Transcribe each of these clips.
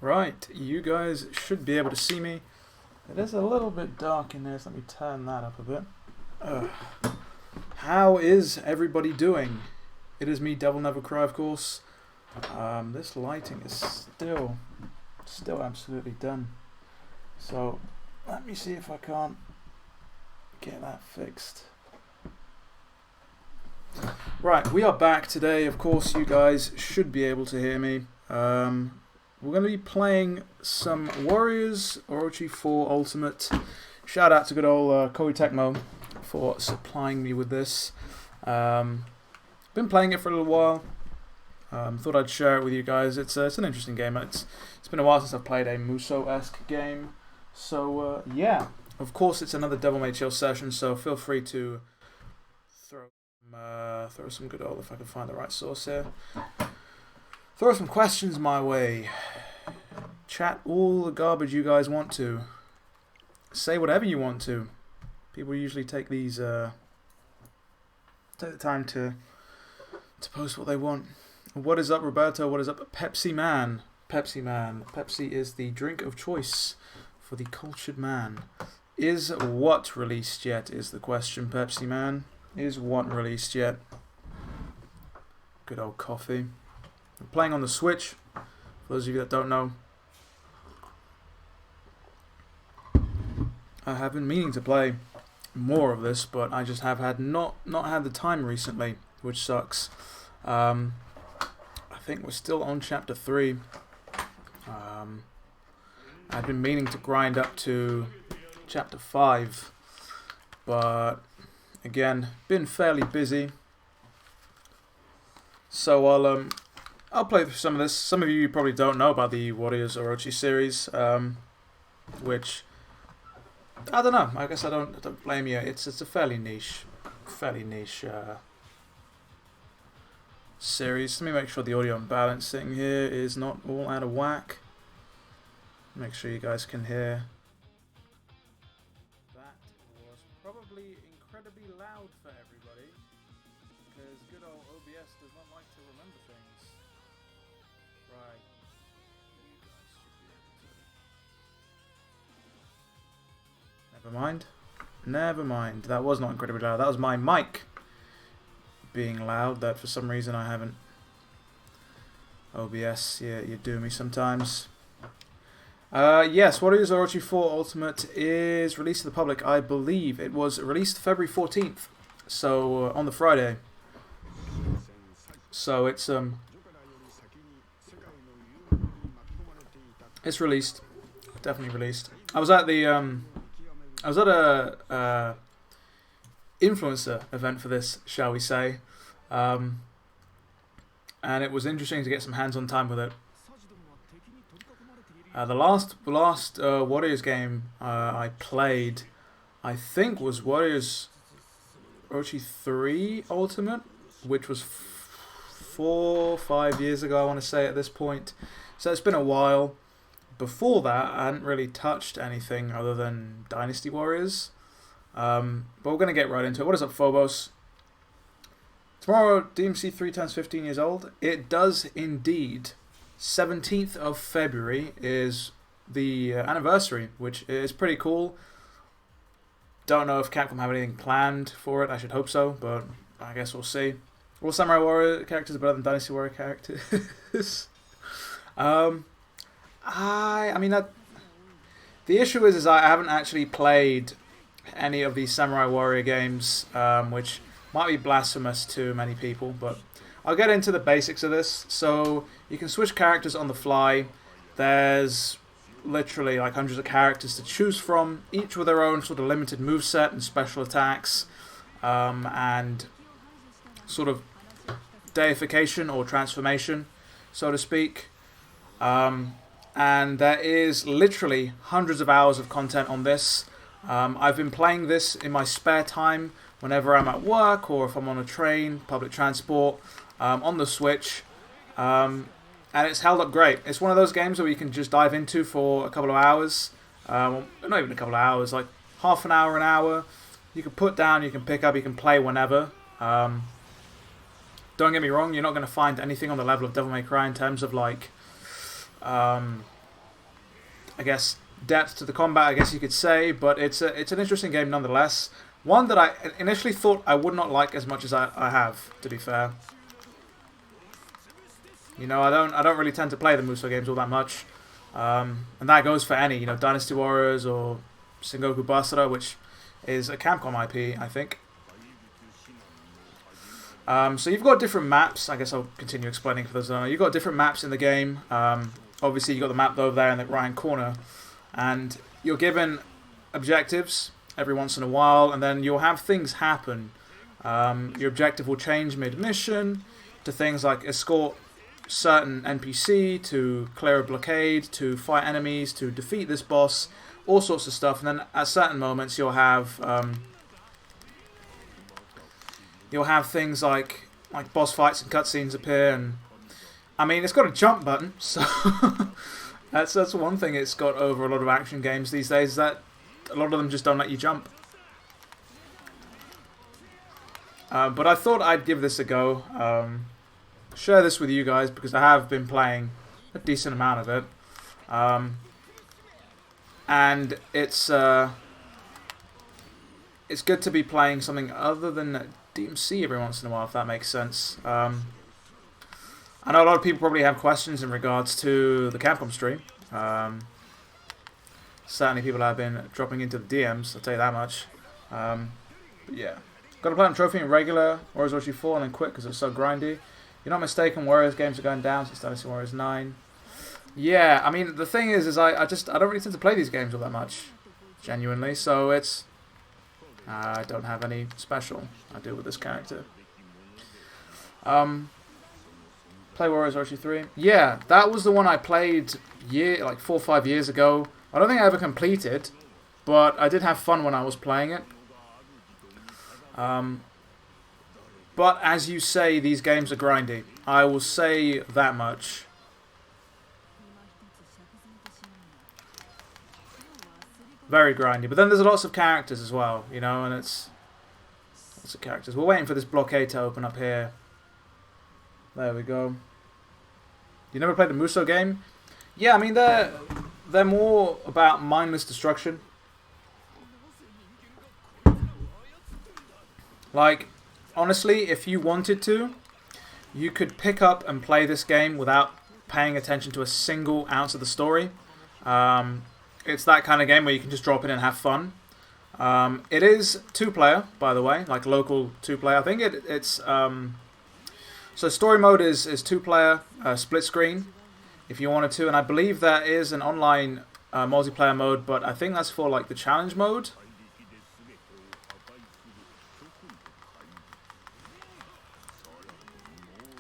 Right, you guys should be able to see me. It is a little bit dark in there, so let me turn that up a bit. How is everybody doing? It is me, Devil Never Cry, of course. This lighting is still absolutely done. So, let me see if I can't get that fixed. Right, we are back today. Of course, you guys should be able to hear me. We're going to be playing some Warriors Orochi 4 Ultimate. Shout out to good old Koei Tecmo for supplying me with this. Been playing it for a little while. Thought I'd share it with you guys. It's an interesting game. It's been a while since I've played a Muso-esque game. So yeah, of course it's another Devil May Chill session. So feel free to throw some good old, if I can find the right source here. Throw some questions my way. Chat all the garbage you guys want to. Say whatever you want to. People usually take these take the time to post what they want. What is up, Roberto? What is up, Pepsi Man? Pepsi Man. Pepsi is the drink of choice for the cultured man. Is what released yet is the question, Pepsi Man. Is what released yet? Good old coffee. I'm playing on the Switch, for those of you that don't know. I have been meaning to play more of this, but I just have had not had the time recently, which sucks. I think we're still on chapter 3. I've been meaning to grind up to chapter 5, but again, been fairly busy. So I'll play through some of this. Some of you probably don't know about the Warriors Orochi series, which I don't know. I guess I don't blame you. It's a fairly niche series. Let me make sure the audio and balancing here is not all out of whack. Make sure you guys can hear. That was probably incredibly loud for everybody, because good old OBS does not like to remember things. Right. You guys should be able to... Never mind. Never mind. That was not incredibly loud. That was my mic being loud. That for some reason I haven't. OBS, yeah, you do me sometimes. Yes, Warriors Orochi 4 Ultimate is released to the public. I believe it was released February 14th, so on the Friday. So it's released, definitely released. I was at a influencer event for this, shall we say, and it was interesting to get some hands-on time with it. The last Warriors game I played, I think, was Warriors Orochi 3 Ultimate, which was 4 or 5 years ago, I want to say, at this point. So it's been a while. Before that, I hadn't really touched anything other than Dynasty Warriors. But we're going to get right into it. What is up, Phobos? Tomorrow, DMC 3 turns 15 years old. It does indeed. 17th of February is the anniversary, which is pretty cool. Don't know if Capcom have anything planned for it. I should hope so, but I guess we'll see. All Samurai Warrior characters are better than Dynasty Warrior characters. I mean that. The issue is I haven't actually played any of these Samurai Warrior games, which might be blasphemous to many people, but I'll get into the basics of this. So you can switch characters on the fly. There's literally like hundreds of characters to choose from, each with their own sort of limited moveset and special attacks, and sort of deification or transformation, so to speak. And there is literally hundreds of hours of content on this. I've been playing this in my spare time whenever I'm at work or if I'm on a train, public transport, on the Switch. And it's held up great. It's one of those games where you can just dive into for a couple of hours. Not even a couple of hours, like half an hour. You can put down, you can pick up, you can play whenever. Don't get me wrong, you're not going to find anything on the level of Devil May Cry in terms of like I guess, depth to the combat, I guess you could say, but it's an interesting game nonetheless. One that I initially thought I would not like as much as I have, to be fair. You know, I don't really tend to play the Musou games all that much, and that goes for any, you know, Dynasty Warriors or Sengoku Basara, which is a Capcom IP, I think. So you've got different maps. I guess I'll continue explaining for those who don't know. You've got different maps in the game. Obviously, you've got the map over there in the right-hand corner, and you're given objectives every once in a while, and then you'll have things happen. Your objective will change mid-mission to things like escort certain NPC, to clear a blockade, to fight enemies, to defeat this boss, all sorts of stuff. And then at certain moments, you'll have things like boss fights and cutscenes appear, and I mean, it's got a jump button, so that's one thing it's got over a lot of action games these days, is that a lot of them just don't let you jump. But I thought I'd give this a go, share this with you guys, because I have been playing a decent amount of it, and it's good to be playing something other than DMC every once in a while, if that makes sense. I know a lot of people probably have questions in regards to the Capcom stream. Certainly people have been dropping into the DMs, I'll tell you that much. But yeah. Got a platinum trophy in regular, Warriors Orochi 4, and then quit because it's so grindy. You're not mistaken, Warriors games are going down since Dynasty Warriors 9. Yeah, I mean, the thing is I don't really tend to play these games all that much, genuinely, so it's... I don't have any special I do with this character. Play Warriors Orochi 3. Yeah, that was the one I played like 4 or 5 years ago. I don't think I ever completed, but I did have fun when I was playing it. But as you say, these games are grindy. I will say that much. Very grindy. But then there's lots of characters as well, you know, and it's lots of characters. We're waiting for this blockade to open up here. There we go. You never played the Musou game? Yeah, I mean, they're more about mindless destruction. Like, honestly, if you wanted to, you could pick up and play this game without paying attention to a single ounce of the story. It's that kind of game where you can just drop in and have fun. It is 2-player, by the way, like local 2-player. I think it's... So story mode is 2-player, split screen, if you wanted to. And I believe there is an online multiplayer mode, but I think that's for like the challenge mode.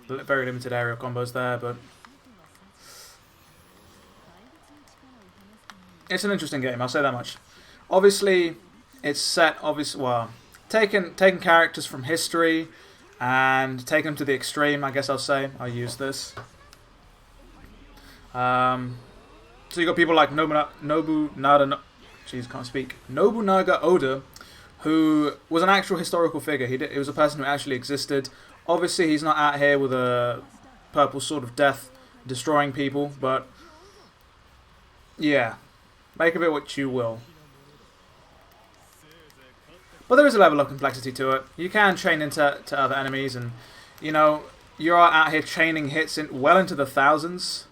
Very limited area combos there, but it's an interesting game, I'll say that much. Obviously, it's set, taken characters from history and taken them to the extreme, I guess I'll say. I'll use this. So you got people like Nobunaga Oda, who was an actual historical figure. He was a person who actually existed. Obviously, he's not out here with a purple sword of death destroying people, but yeah, make of it what you will. But there is a level of complexity to it. You can chain into other enemies, and you know, you're out here chaining hits well into the thousands.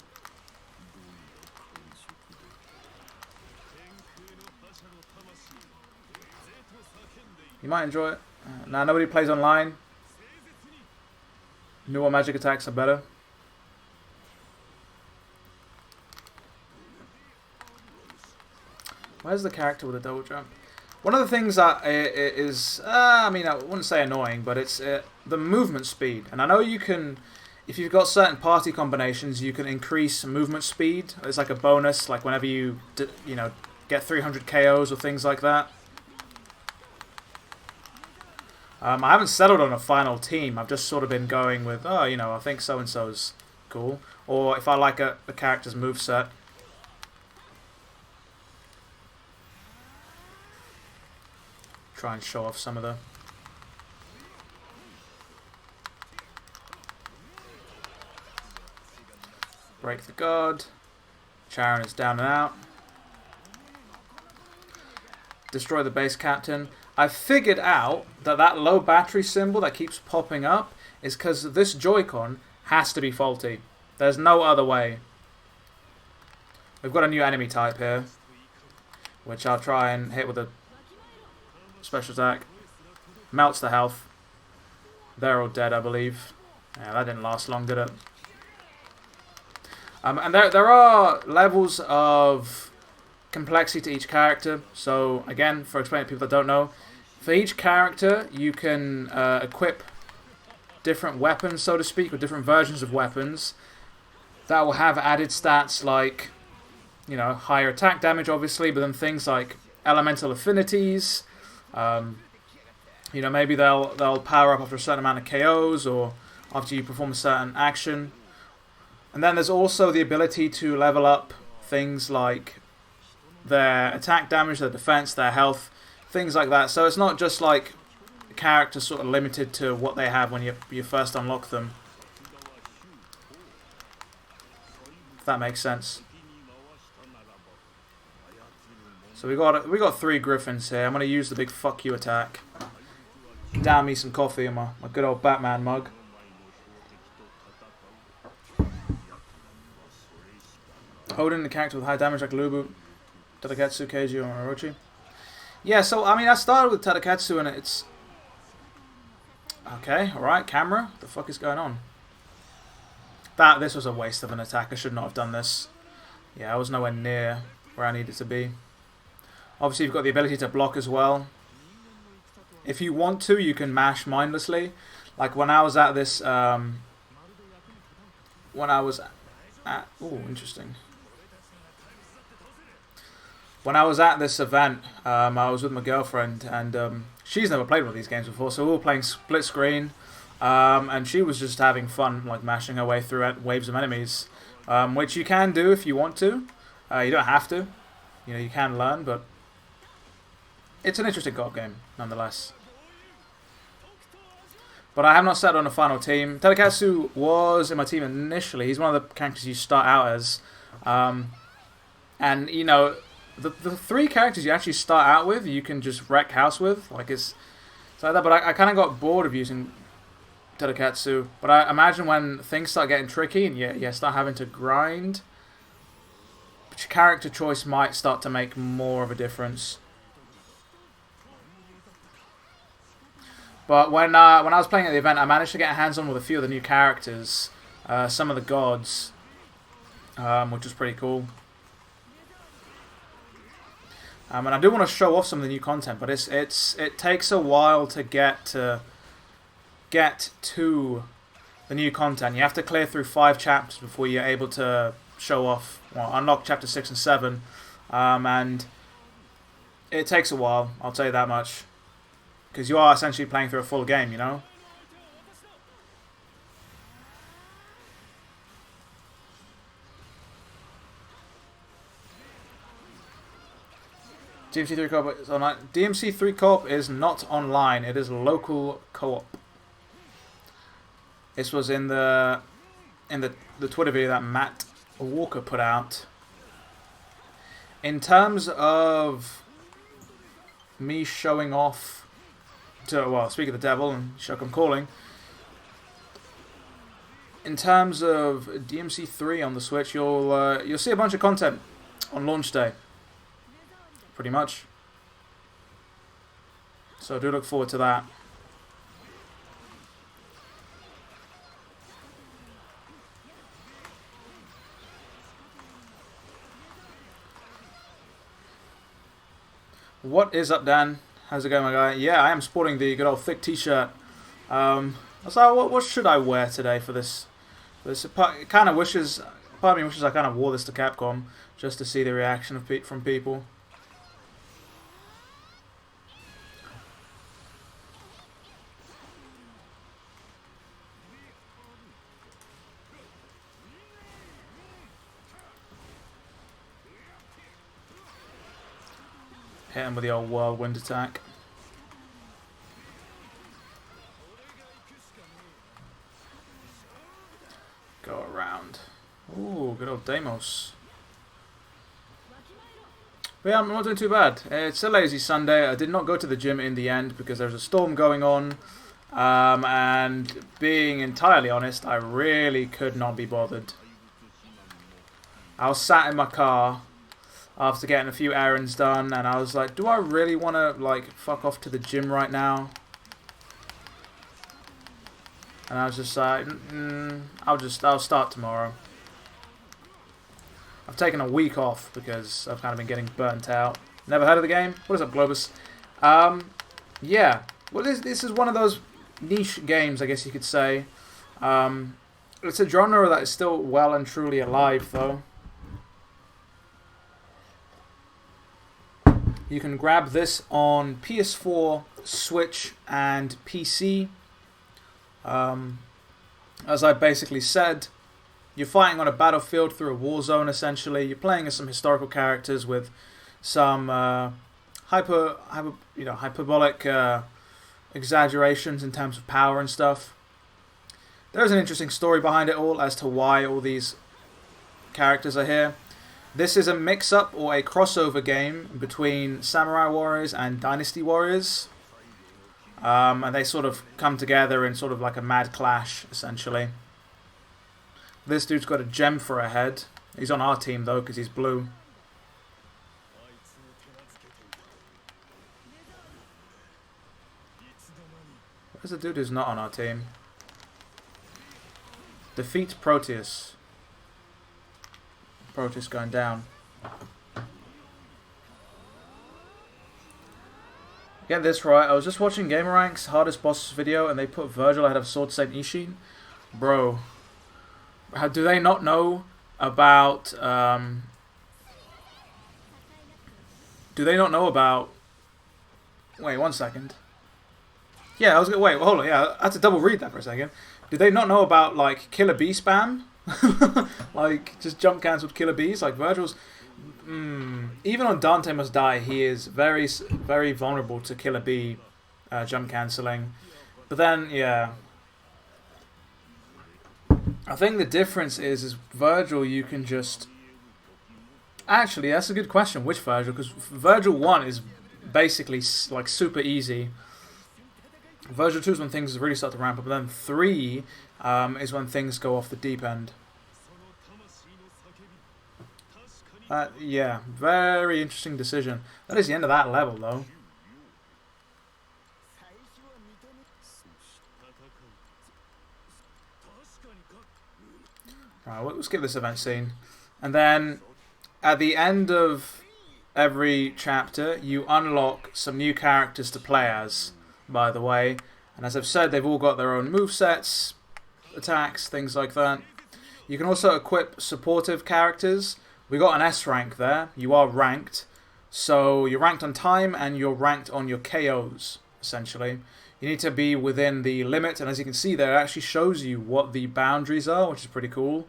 You might enjoy it. Now, nobody plays online. Newer magic attacks are better. Where's the character with a double jump? One of the things that is, I mean, I wouldn't say annoying, but it's the movement speed. And I know you can, if you've got certain party combinations, you can increase movement speed. It's like a bonus, like whenever you get 300 KOs or things like that. I haven't settled on a final team. I've just sort of been going with, oh, you know, I think so-and-so's cool. Or if I like a character's moveset. Try and show off some of the... Break the guard. Charon is down and out. destroy the base captain. I've figured out that that low battery symbol that keeps popping up is because this Joy-Con has to be faulty. There's no other way. We've got a new enemy type here, which I'll try and hit with a special attack. Melts the health. They're all dead, I believe. Yeah, that didn't last long, did it? And there are levels of complexity to each character. So, again, for explaining to people that don't know, for each character, you can equip different weapons, so to speak, or different versions of weapons that will have added stats like, you know, higher attack damage, obviously, but then things like elemental affinities. You know, maybe they'll power up after a certain amount of KOs or after you perform a certain action. And then there's also the ability to level up things like their attack damage, their defense, their health, things like that. So it's not just like characters sort of limited to what they have when you first unlock them. If that makes sense. So we got 3 griffins here. I'm gonna use the big fuck you attack. Down me some coffee in my good old Batman mug. Holding the character with high damage like Lubu, Tadakatsu, Keiji, or Orochi. Yeah, so I mean I started with Tadakatsu and it's okay, alright, camera. What the fuck is going on? This was a waste of an attack. I should not have done this. Yeah, I was nowhere near where I needed to be. Obviously you've got the ability to block as well. If you want to, you can mash mindlessly. Like when I was at this ooh, interesting. When I was at this event, I was with my girlfriend, and she's never played one of these games before, so we were playing split screen, and she was just having fun, like mashing her way through waves of enemies, which you can do if you want to. You don't have to. You know, you can learn, but it's an interesting co-op game, nonetheless. But I have not set on a final team. Tadakatsu was in my team initially. He's one of the characters you start out as. And, you know, the 3 characters you actually start out with, you can just wreck house with. Like, it's like that. But I kind of got bored of using Tadakatsu. But I imagine when things start getting tricky and you start having to grind, character choice might start to make more of a difference. But when I was playing at the event, I managed to get hands-on with a few of the new characters, some of the gods, which was pretty cool. And I do want to show off some of the new content, but it takes a while to get to the new content. You have to clear through 5 chapters before you're able to show off, well, unlock chapter 6 and 7, and it takes a while. I'll tell you that much. Because you are essentially playing through a full game, you know? DMC3 co-op is online. DMC3 co-op is not online. It is local co-op. This was in the Twitter video that Matt Walker put out. In terms of me showing off to, well, speak of the devil and Shuck I'm calling. In terms of DMC3 on the Switch, you'll see a bunch of content on launch day. Pretty much. So I do look forward to that. What is up, Dan? How's it going, my guy? Yeah, I am sporting the good old thick t-shirt. I was like, what should I wear today for this? Part of me wishes I kind of wore this to Capcom just to see the reaction from people. Hit him with the old whirlwind attack. Go around. Ooh, good old Deimos. But yeah, I'm not doing too bad. It's a lazy Sunday. I did not go to the gym in the end because there's a storm going on. And being entirely honest, I really could not be bothered. I was sat in my car after getting a few errands done, and I was like, do I really want to, like, fuck off to the gym right now? And I was just like, I'll start tomorrow. I've taken a week off because I've kind of been getting burnt out. Never heard of the game? What is up, Globus? Yeah. Well, this is one of those niche games, I guess you could say. It's a genre that is still well and truly alive, though. You can grab this on PS4, Switch, and PC. As I basically said, you're fighting on a battlefield through a war zone, essentially. You're playing as some historical characters with some hyperbolic exaggerations in terms of power and stuff. There's an interesting story behind it all as to why all these characters are here. This is a mix-up or a crossover game between Samurai Warriors and Dynasty Warriors. And they sort of come together in sort of like a mad clash, essentially. This dude's got a gem for a head. He's on our team, though, because he's blue. Where's the dude who's not on our team? Defeat Proteus. Proteus going down. Get this right. I was just watching Gameranx hardest boss video, and they put Virgil ahead of Sword Saint Ishin. Bro, do they not know about? Do they not know about? Wait, 1 second. Yeah, I was gonna wait. Hold on. Yeah, I had to double read that for a second. Do they not know about like Killer Bee spam? Like just jump cancelled Killer Bees. Like Virgil's. Even on Dante Must Die, he is very, very vulnerable to Killer Bee jump cancelling. But then, yeah. I think the difference is Virgil, you can just... Actually, that's a good question. Which Virgil? Because Virgil 1 is basically like super easy. Virgil 2 is when things really start to ramp up. But then 3 is when things go off the deep end. Yeah, very interesting decision. That is the end of that level, though. Right, we'll skip this event scene. And then, at the end of every chapter, you unlock some new characters to play as, by the way. And as I've said, they've all got their own movesets, attacks, things like that. You can also equip supportive characters. We got an S rank there. You are ranked. So you're ranked on time and you're ranked on your KOs, essentially. You need to be within the limit, and as you can see there, it actually shows you what the boundaries are, which is pretty cool.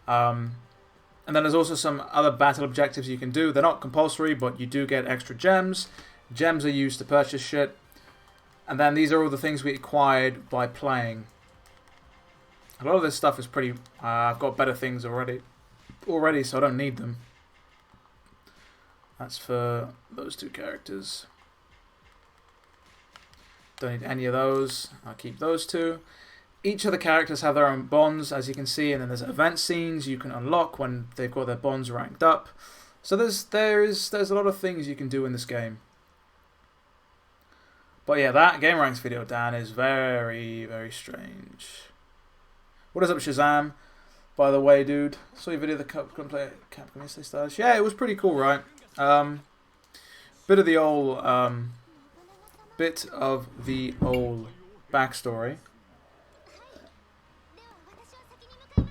And then there's also some other battle objectives you can do. They're not compulsory, but you do get extra gems. Gems are used to purchase shit. And then these are all the things we acquired by playing. A lot of this stuff is pretty... I've got better things already, so I don't need them. That's for those two characters. Don't need any of those. I'll keep those two. Each of the characters have their own bonds, as you can see, and then there's event scenes you can unlock when they've got their bonds ranked up. So there's a lot of things you can do in this game. But yeah, that Game Ranks video, Dan, is very, very strange. What is up, Shazam? By the way, dude, saw your video of the Capcom Yesterday Stars. Yeah, it was pretty cool, right? Bit of the old backstory.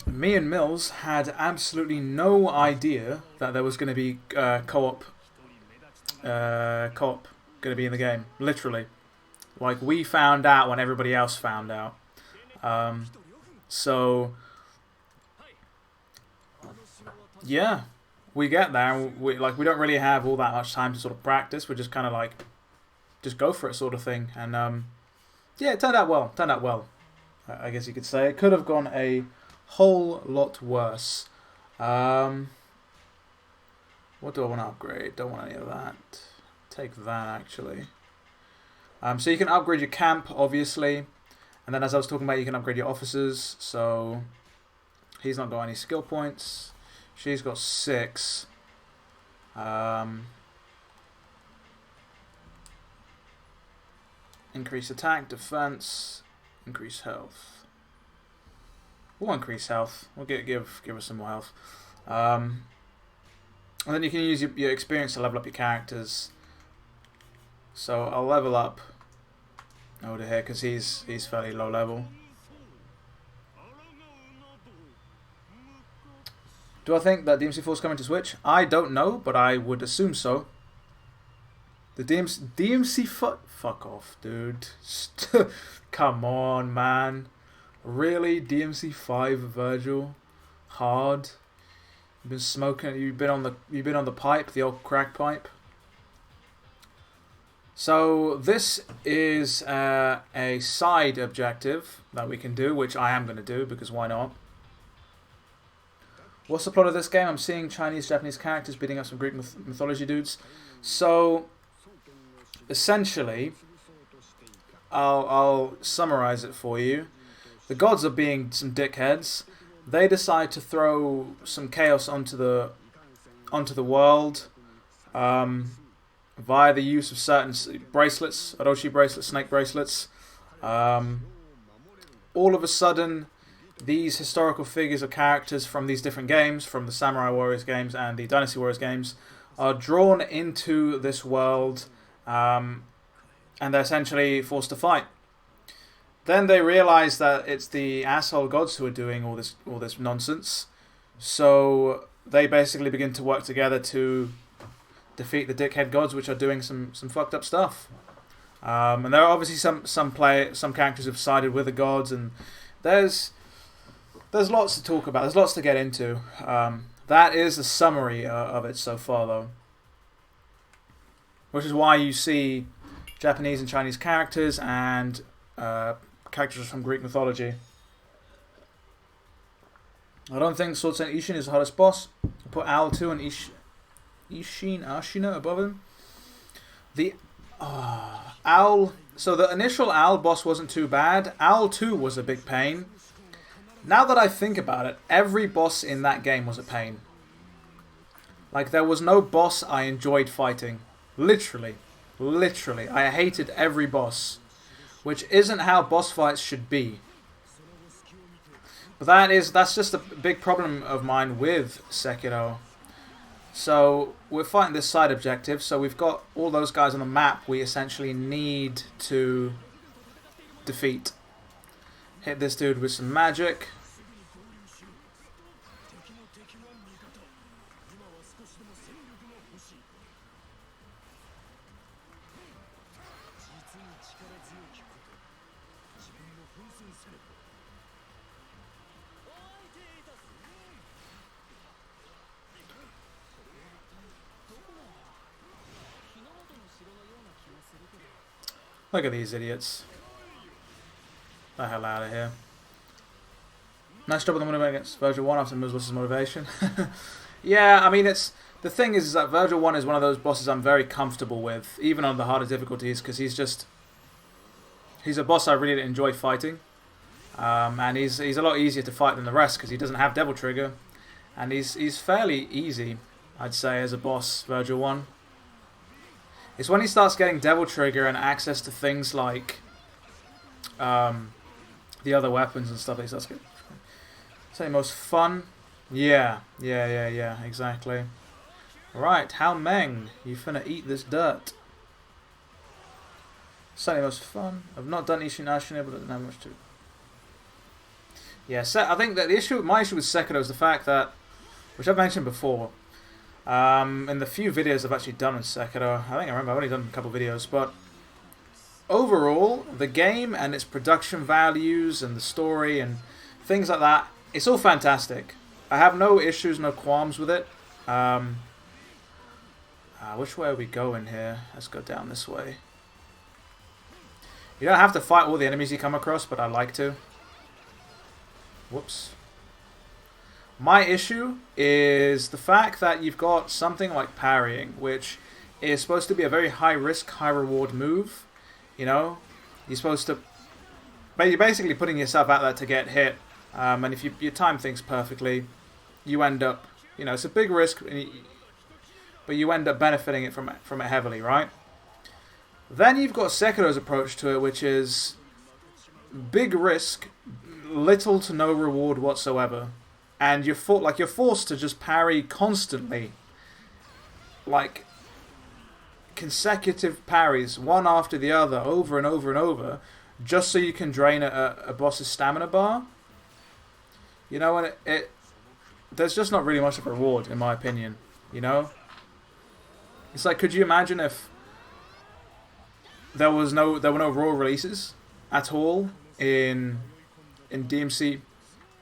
Me and Mills had absolutely no idea that there was going to be co-op going to be in the game. Literally, like we found out when everybody else found out. So. Yeah, we get there. We don't really have all that much time to sort of practice. We're just kind of like, just go for it sort of thing. And yeah, it turned out well. I guess you could say it could have gone a whole lot worse. What do I want to upgrade? Don't want any of that. Take that, actually. So you can upgrade your camp, obviously. And then as I was talking about, you can upgrade your officers. So he's not got any skill points. She's got 6. Increase attack, defense, increase health. We'll increase health. We'll give her some more health. And then you can use your experience to level up your characters. So I'll level up over here because he's fairly low level. Do I think that DMC4 is coming to Switch? I don't know, but I would assume so. The DMC4... Fuck off, dude. Come on, man. Really? DMC5 Virgil? Hard? You've been smoking... You've been on the pipe, the old crack pipe. So this is a side objective that we can do, which I am going to do, because why not? What's the plot of this game? I'm seeing Chinese, Japanese characters beating up some Greek mythology dudes. So, essentially, I'll summarize it for you. The gods are being some dickheads. They decide to throw some chaos onto the world via the use of certain bracelets, Orochi bracelets, snake bracelets. All of a sudden, these historical figures or characters from these different games, from the Samurai Warriors games and the Dynasty Warriors games, are drawn into this world, and they're essentially forced to fight. Then they realize that it's the asshole gods who are doing all this nonsense, so they basically begin to work together to defeat the dickhead gods, which are doing some fucked up stuff. And there are obviously some characters who've sided with the gods, and there's lots to talk about. There's lots to get into. That is the summary of it so far, though. Which is why you see Japanese and Chinese characters and characters from Greek mythology. I don't think Sword Saint Ishin is the hardest boss. I put Owl 2 and Ashina above him. The Owl... So the initial Owl boss wasn't too bad. Owl 2 was a big pain. Now that I think about it, every boss in that game was a pain. Like, there was no boss I enjoyed fighting. Literally. I hated every boss. Which isn't how boss fights should be. But that's just a big problem of mine with Sekiro. So, we're fighting this side objective, so we've got all those guys on the map we essentially need to defeat. Hit this dude with some magic. Look at these idiots. The hell out of here. Nice job on the motivation against Virgil 1 after moves versus motivation. Yeah, I mean, the thing is that Virgil 1 is one of those bosses I'm very comfortable with, even on the harder difficulties, because he's a boss I really enjoy fighting. And he's a lot easier to fight than the rest, because he doesn't have Devil Trigger. And he's fairly easy, I'd say, as a boss, Virgil 1. It's when he starts getting Devil Trigger and access to things like the other weapons and stuff that he starts getting. Say most fun? Yeah, exactly. Right, How Meng, you finna eat this dirt. Certainly most fun. I've not done Ishin Ashina, but I don't have much to. Yeah, I think that my issue with Sekiro is the fact that, which I've mentioned before, in the few videos I've actually done on Sekiro, I've only done a couple videos, but overall, the game and its production values and the story and things like that, it's all fantastic. I have no issues, no qualms with it. Which way are we going here? Let's go down this way. You don't have to fight all the enemies you come across, but I like to. Whoops. My issue is the fact that you've got something like parrying, which is supposed to be a very high risk, high reward move. You know, you're supposed to, but you're basically putting yourself out there to get hit. And if you time things perfectly, you end up, you know, it's a big risk, but you end up benefiting it from it heavily, right? Then you've got Sekiro's approach to it, which is big risk, little to no reward whatsoever, and you're forced to just parry constantly, like consecutive parries, one after the other, over and over and over, just so you can drain a boss's stamina bar. You know, and there's just not really much of a reward, in my opinion. You know, it's like, could you imagine if there were no raw releases at all in DMC,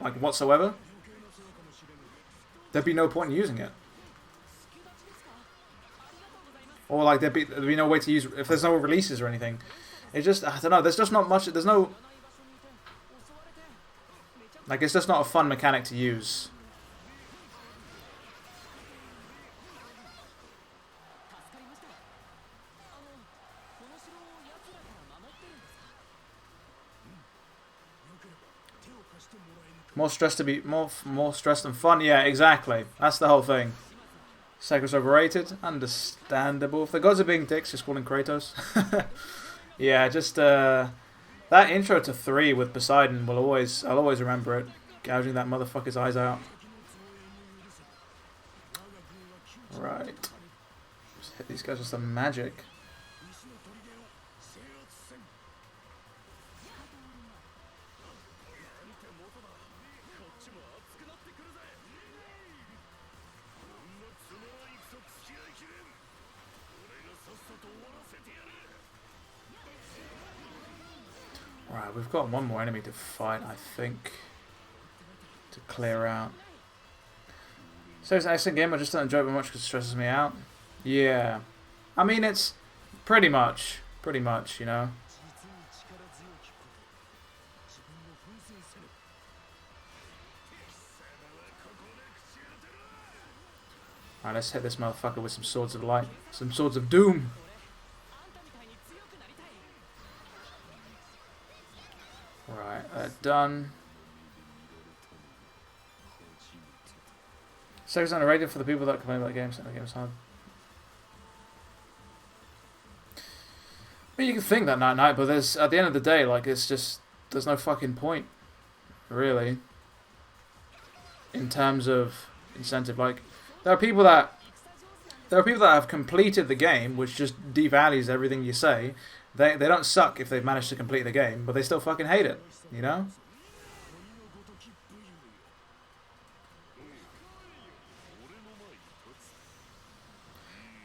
like whatsoever? There'd be no point in using it. Or like there'd be no way to use if there's no releases or anything. It just, I don't know. There's just not much. There's no, like, it's just not a fun mechanic to use. More stress to be more stress than fun. Yeah, exactly. That's the whole thing. Sekiro's overrated. Understandable. If the gods are being dicks, just calling Kratos. Yeah, just that intro to 3 with Poseidon I'll always remember it. Gouging that motherfucker's eyes out. Right. Just hit these guys with some magic. Right, we've got one more enemy to fight, I think, to clear out. So it's an excellent game, I just don't enjoy it very much because it stresses me out. Yeah. I mean, it's pretty much, you know. Alright, let's hit this motherfucker with some swords of light. Some swords of doom! Right, done. Sega's underrated for the people that complain about games. The game's hard. I mean, you can think that night, but there's, at the end of the day, like, it's just, there's no fucking point, really, in terms of incentive. Like, there are people that have completed the game, which just devalues everything you say. They don't suck if they've managed to complete the game, but they still fucking hate it, you know?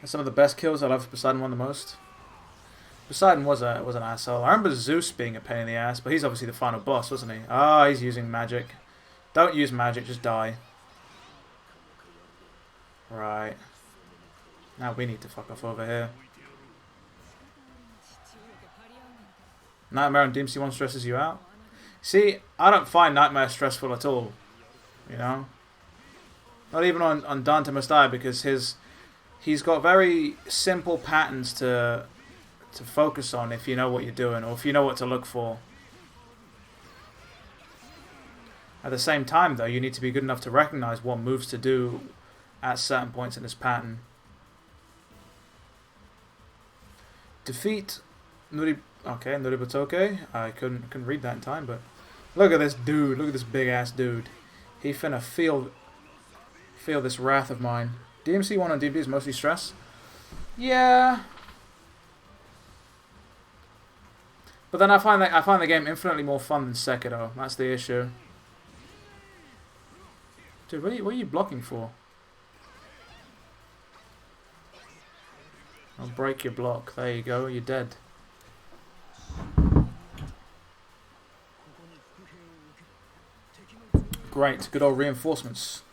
And some of the best kills, I love Poseidon one the most. Poseidon was an asshole. I remember Zeus being a pain in the ass, but he's obviously the final boss, wasn't he? Ah, he's using magic. Don't use magic, just die. Right. Now we need to fuck off over here. Nightmare on DMC1 stresses you out? See, I don't find Nightmare stressful at all. You know? Not even on Dante Must Die, because he's got very simple patterns to focus on if you know what you're doing, or if you know what to look for. At the same time, though, you need to be good enough to recognize what moves to do at certain points in this pattern. Defeat Nuribatoke. I couldn't read that in time, but look at this dude. Look at this big ass dude. He finna feel this wrath of mine. DMC1 on DB is mostly stress. Yeah. But then I find the game infinitely more fun than Sekiro. That's the issue. Dude, what are you blocking for? I'll break your block. There you go. You're dead. Great. Good old reinforcements.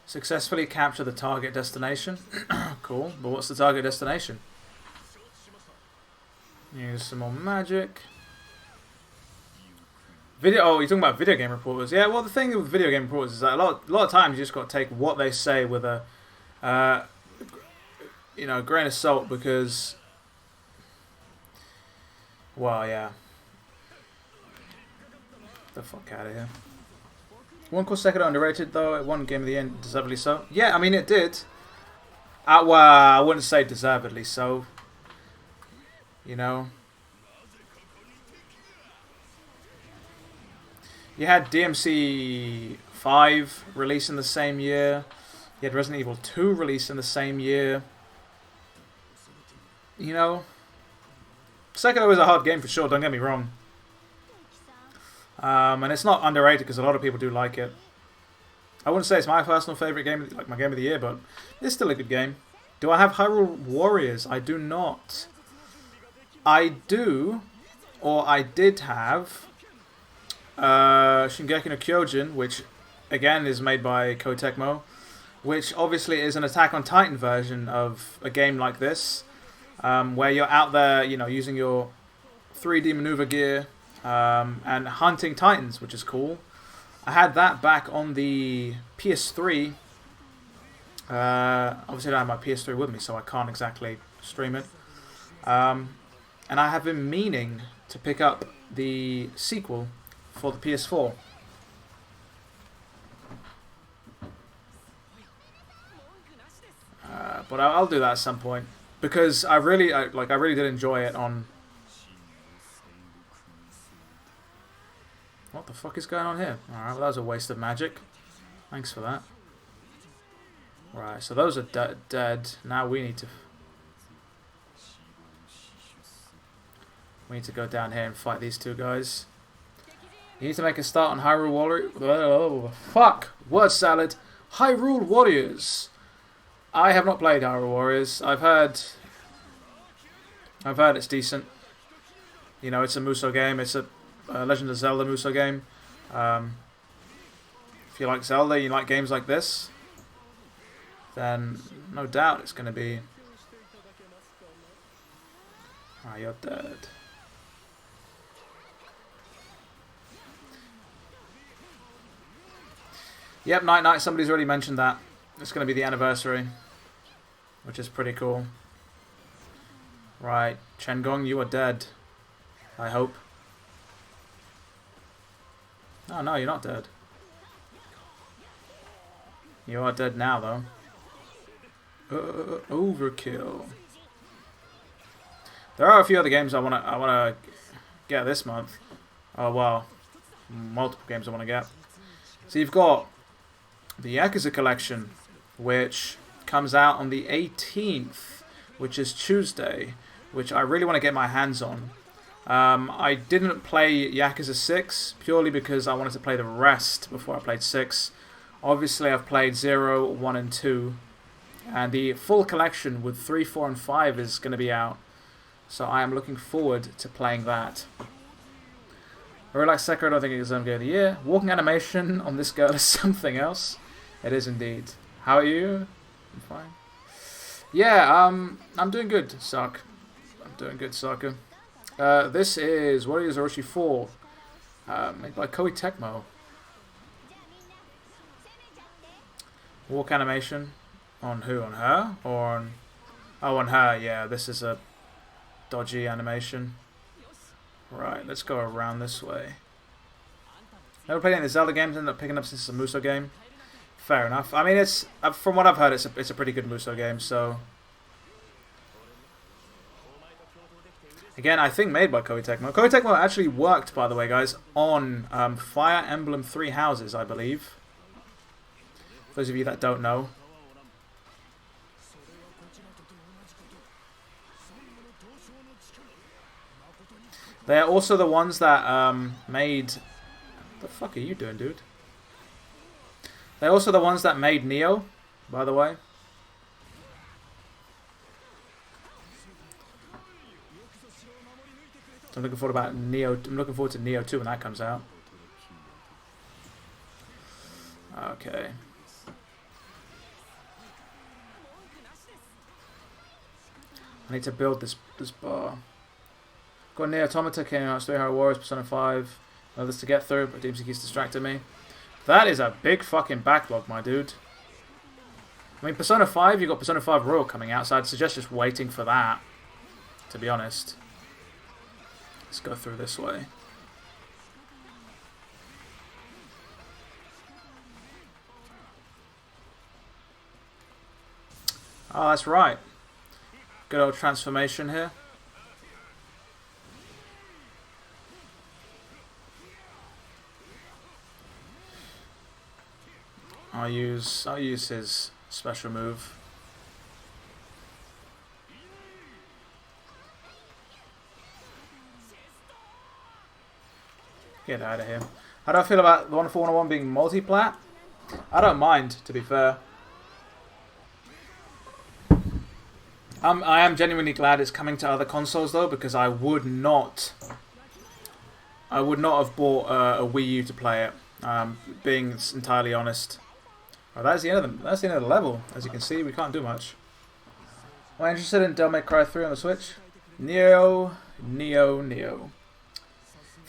Successfully capture the target destination. Cool. But what's the target destination? Use some more magic. Video. Oh, you're talking about video game reporters. Yeah. Well, the thing with video game reporters is that a lot of times you just got to take what they say with a, uh, grain of salt because. Well, yeah. The fuck out of here. One called Sekiro underrated though. It won Game of the Year, deservedly so. Yeah, I mean it did. Well, I wouldn't say deservedly so. You know. You had DMC 5 release in the same year. You had Resident Evil 2 release in the same year. You know. Sekiro is a hard game for sure, don't get me wrong. And it's not underrated because a lot of people do like it. I wouldn't say it's my personal favourite game, like my game of the year, but it's still a good game. Do I have Hyrule Warriors? I do not. I do, or I did have Shingeki no Kyojin, which again is made by Koei Tecmo, which obviously is an Attack on Titan version of a game like this, where you're out there, using your 3D maneuver gear and hunting titans, which is cool. I had that back on the PS3. Obviously, I don't have my PS3 with me, so I can't exactly stream it. And I have been meaning to pick up the sequel for the PS4. But I'll do that at some point because I really did enjoy it on. What the fuck is going on here? Alright, well that was a waste of magic. Thanks for that. Right, so those are dead. Now we need to go down here and fight these two guys. You need to make a start on Hyrule Warriors. Oh, fuck! Word salad. Hyrule Warriors. I have not played Hyrule Warriors. I've heard it's decent. It's a Musou game. It's a Legend of Zelda Musou game. If you like Zelda, you like games like this, then no doubt it's going to be. Ah, you're dead. Yep, Night. Somebody's already mentioned that. It's going to be the anniversary, which is pretty cool. Right, Chen Gong, you are dead. I hope. Oh no, you're not dead. You are dead now, though. Overkill. There are a few other games I wanna get this month. Oh well, multiple games I wanna get. So you've got the Yakuza collection, which comes out on the 18th, which is Tuesday, which I really want to get my hands on. I didn't play Yakuza 6 purely because I wanted to play the rest before I played 6. Obviously, I've played 0, 1, and 2. And the full collection with 3, 4, and 5 is going to be out. So I am looking forward to playing that. I really like Sekiro, I don't think it is Game of the Year. Walking animation on this girl is something else. It is indeed. How are you? I'm fine. Yeah, I'm doing good, Sark. I'm doing good, Sarker. This is Warriors Orochi 4, made by Koei Tecmo. Walk animation on who? On her? Or on... Oh, on her, yeah. This is a dodgy animation. Right, let's go around this way. Never played any of the Zelda games, ended up picking up since it's a Musou game. Fair enough. I mean, it's from what I've heard, it's a pretty good Musou game, so... Again, I think made by Koei Tecmo. Koei Tecmo actually worked, by the way, guys, on Fire Emblem Three Houses, I believe. For those of you that don't know. They're also the ones that made... What the fuck are you doing, dude? They're also the ones that made Neo, by the way. I'm looking forward to Neo 2 when that comes out. Okay. I need to build this bar. Got Neo Automata, came out, Three Hero Warriors, Persona 5, Others to get through, but DMC keeps distracting me. That is a big fucking backlog, my dude. I mean, Persona 5, you've got Persona 5 Royal coming out, so I'd suggest just waiting for that, to be honest. Let's go through this way. Oh, that's right. Good old transformation here. I'll use his special move. Get out of here. How do I feel about the Wonderful 101 being multi-plat? I don't mind, to be fair. I am genuinely glad it's coming to other consoles though, because I would not have bought a Wii U to play it. Being entirely honest. Oh, that's the end of the level. As you can see, we can't do much. Am I interested in Devil May Cry 3 on the Switch? Neo. If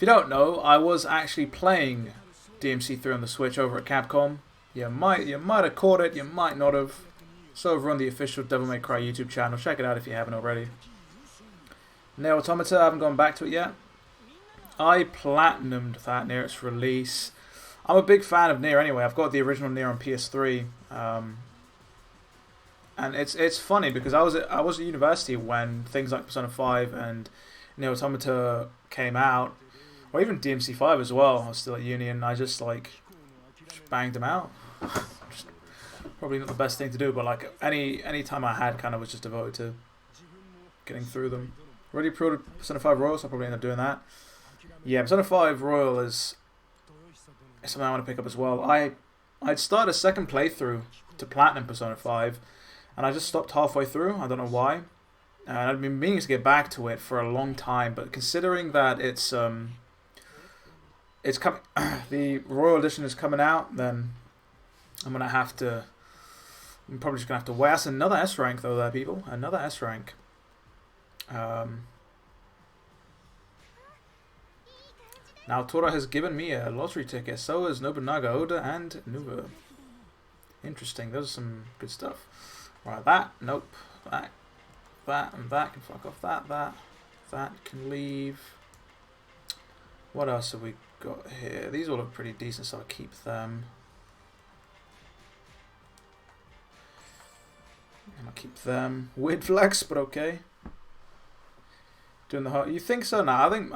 you don't know, I was actually playing DMC 3 on the Switch over at Capcom. You might have caught it, you might not have. It's over on the official Devil May Cry YouTube channel. Check it out if you haven't already. Neo Automata, I haven't gone back to it yet. I platinumed that near its release. I'm a big fan of Nier anyway. I've got the original Nier on PS3, and it's funny because I was at university when things like Persona 5 and Nier Automata came out, or even DMC 5 as well. I was still at uni and I just banged them out. Probably not the best thing to do, but like any time I had, kind of was just devoted to getting through them. Already pre-ordered Persona 5 Royal, so I'll probably end up doing that. Yeah, Persona 5 Royal is something I want to pick up as well. I'd started a second playthrough to Platinum Persona 5, and I just stopped halfway through. I don't know why. And I've been meaning to get back to it for a long time, but considering that it's coming, the Royal Edition is coming out, then I'm probably just gonna have to wait. That's another S rank though, there, people. Another S rank. Now Tora has given me a lottery ticket. So has Nobunaga Oda and Nuva. Interesting. Those are some good stuff. Right, that. Nope. That and that can fuck off. That can leave. What else have we got here? These all look pretty decent, so I'll keep them. I'll keep them. Weird flex, but okay. Doing the hot. You think so? Nah, I think.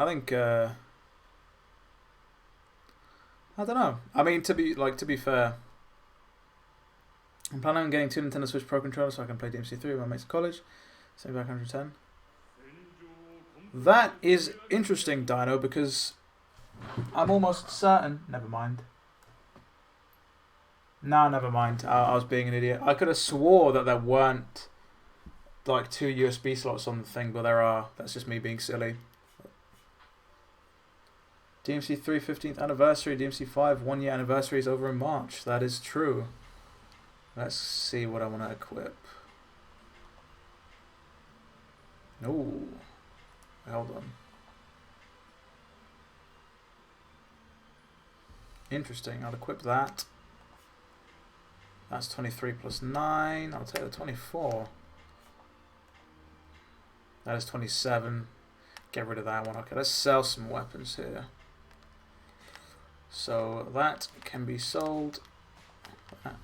I don't know. I mean, to be fair, I'm planning on getting 2 Nintendo Switch Pro controllers so I can play DMC 3 with my mates at college. Save back 110. That is interesting, Dino, because I'm almost certain. Never mind. No, never mind. I was being an idiot. I could have swore that there weren't 2 USB slots on the thing, but there are. That's just me being silly. DMC 3 15th anniversary, DMC 5 1 year anniversary is over in March. That is true. Let's see what I want to equip. No. Hold on. Interesting. I'll equip that. That's 23 plus 9. I'll take the 24. That is 27. Get rid of that one. Okay, let's sell some weapons here. So that can be sold. That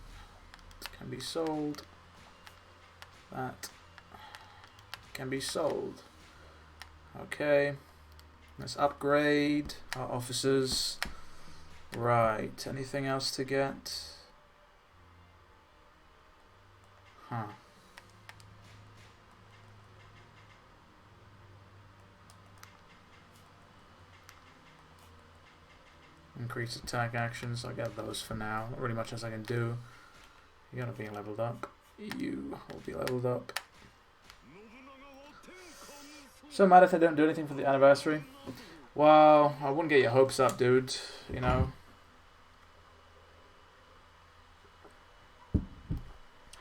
can be sold. That can be sold. Okay. Let's upgrade our officers. Right. Anything else to get? Huh. Increase attack actions. I'll get those for now. Not really much else I can do. You're not being leveled up. You will be leveled up. So mad if they don't do anything for the anniversary. Well, I wouldn't get your hopes up, dude. You know.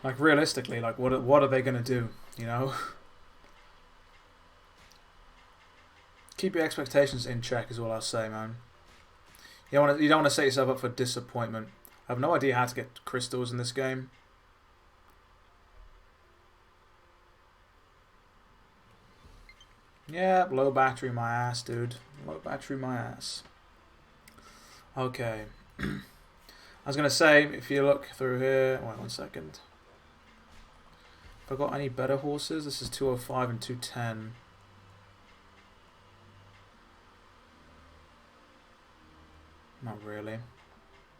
Like realistically, like what are they gonna do? You know. Keep your expectations in check is all I'll say, man. You don't want to set yourself up for disappointment. I have no idea how to get crystals in this game. Yeah, low battery my ass, dude. Low battery my ass. Okay. I was going to say, if you look through here... Wait 1 second. Have I got any better horses? This is 205 and 210. Not really.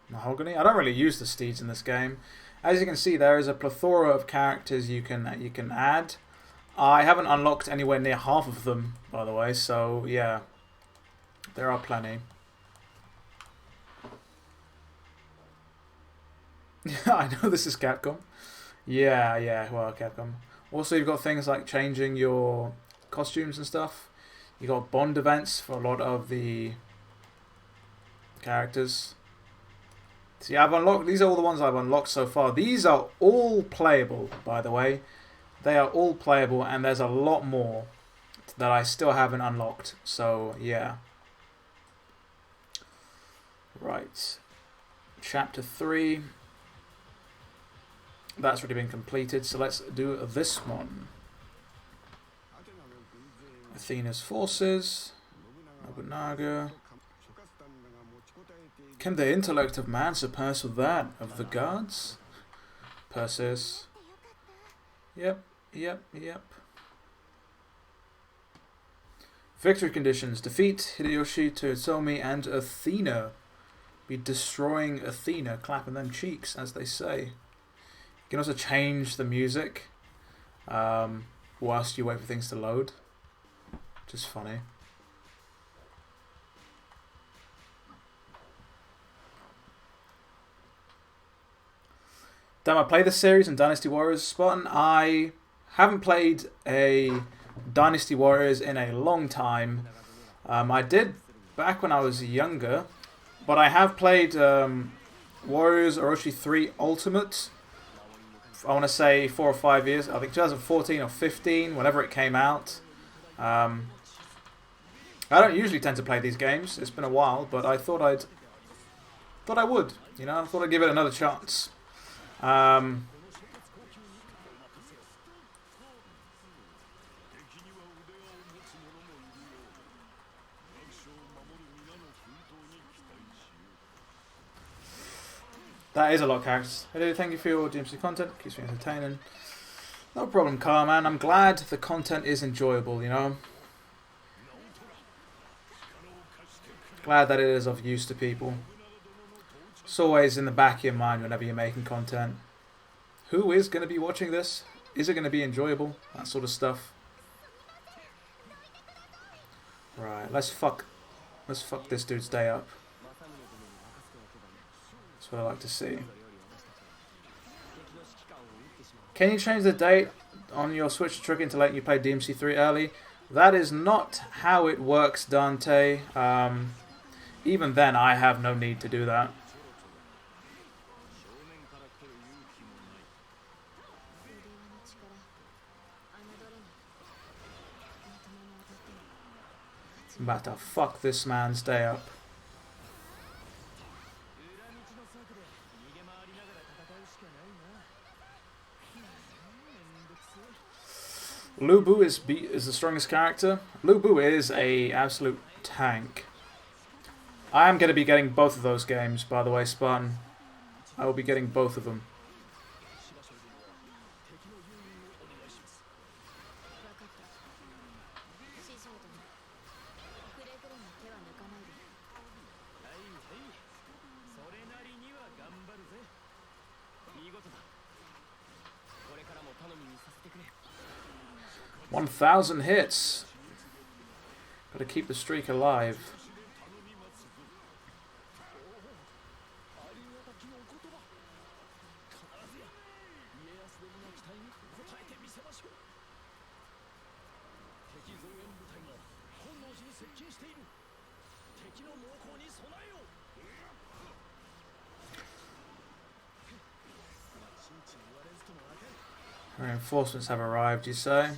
Mahogany? I don't really use the steeds in this game. As you can see, there is a plethora of characters you can add. I haven't unlocked anywhere near half of them, by the way, so yeah. There are plenty. I know this is Capcom. Yeah, well, Capcom. Also, you've got things like changing your costumes and stuff. You got bond events for a lot of the characters. See, I've unlocked. These are all the ones I've unlocked so far. These are all playable, by the way. They are all playable, and there's a lot more that I still haven't unlocked. So yeah. Right. Chapter 3. That's already been completed, so let's do this one. Athena's forces. Nobunaga. Can the intellect of man surpass that of the gods? Perseus. Yep. Victory conditions. Defeat Hideyoshi, Toyotomi, and Athena. Be destroying Athena, clapping them cheeks, as they say. You can also change the music whilst you wait for things to load. Which is funny. Damn, I play this series in Dynasty Warriors, Spartan. I haven't played a Dynasty Warriors in a long time. I did back when I was younger, but I have played Warriors Orochi 3 Ultimate. I want to say 4 or 5 years. I think 2014 or 15, whenever it came out. I don't usually tend to play these games. It's been a while, but I thought I would. You know, I thought I'd give it another chance. That is a lot of characters. Hello, thank you for your DMC content. Keeps me entertaining. No problem, Carman. I'm glad the content is enjoyable, you know. Glad that it is of use to people. It's always in the back of your mind whenever you're making content. Who is going to be watching this? Is it going to be enjoyable? That sort of stuff. Right, let's fuck this dude's day up. That's what I like to see. Can you change the date on your Switch trick to letting you play DMC3 early? That is not how it works, Dante. Even then, I have no need to do that. I'm about to fuck this man's day up. Lu Bu is the strongest character. Lu Bu is a absolute tank. I am going to be getting both of those games, by the way, Spartan. I will be getting both of them. $1,000 hits. Got to keep the streak alive. Reinforcements have arrived, you say?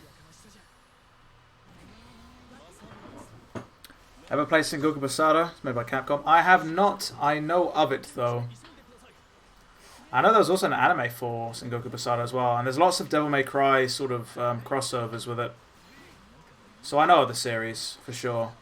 Ever played Sengoku Basara? It's made by Capcom. I have not. I know of it though. I know there was also an anime for Sengoku Basara as well, and there's lots of Devil May Cry sort of crossovers with it. So I know of the series for sure.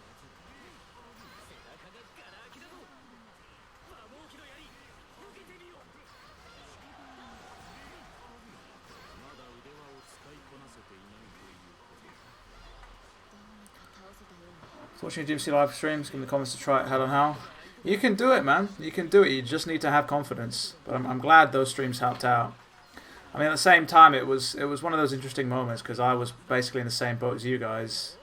Watching DMC live streams, give me the comments to try it Hell on How. You can do it, man. You can do it. You just need to have confidence. But I'm glad those streams helped out. I mean, at the same time, it was one of those interesting moments because I was basically in the same boat as you guys,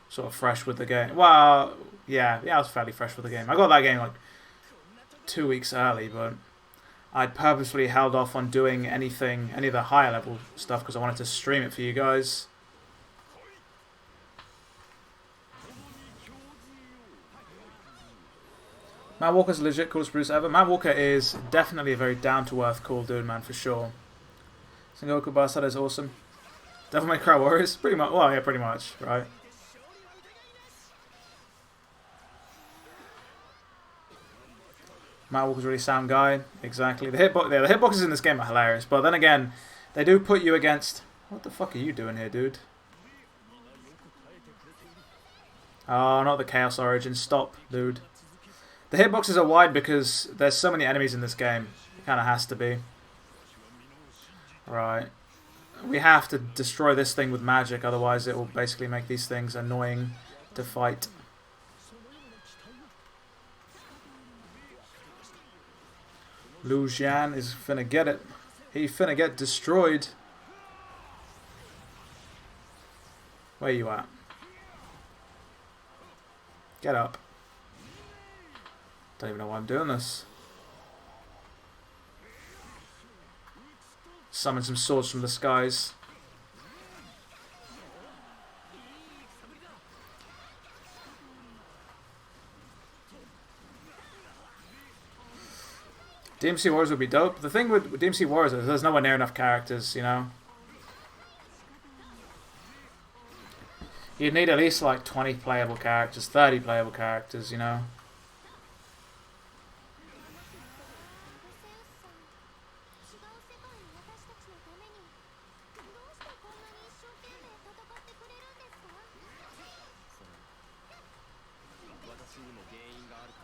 sort of fresh with the game. Well, yeah, I was fairly fresh with the game. I got that game like 2 weeks early, but I'd purposefully held off on doing any of the higher level stuff because I wanted to stream it for you guys. Matt Walker's a legit coolest producer ever. Matt Walker is definitely a very down-to-earth cool dude, man, for sure. Sengoku Basara is awesome. Devil May Cry Warriors? Pretty much. Well, yeah, pretty much, right? Matt Walker's a really sound guy. Exactly. The hitboxes in this game are hilarious, but then again, they do put you against... What the fuck are you doing here, dude? Oh, not the Chaos Origin. Stop, dude. The hitboxes are wide because there's so many enemies in this game. It kind of has to be. Right. We have to destroy this thing with magic, otherwise it will basically make these things annoying to fight. Lu Jian is finna get it. He finna get destroyed. Where you at? Get up. Don't even know why I'm doing this. Summon some swords from the skies. DMC Warriors would be dope. The thing with DMC Warriors is there's nowhere near enough characters, you know? You'd need at least like 20 playable characters, 30 playable characters, you know?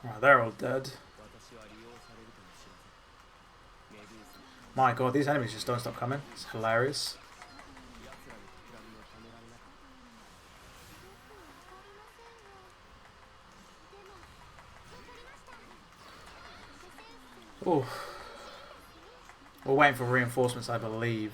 Oh, they're all dead. My god, these enemies just don't stop coming. It's hilarious. Oh, we're waiting for reinforcements, I believe.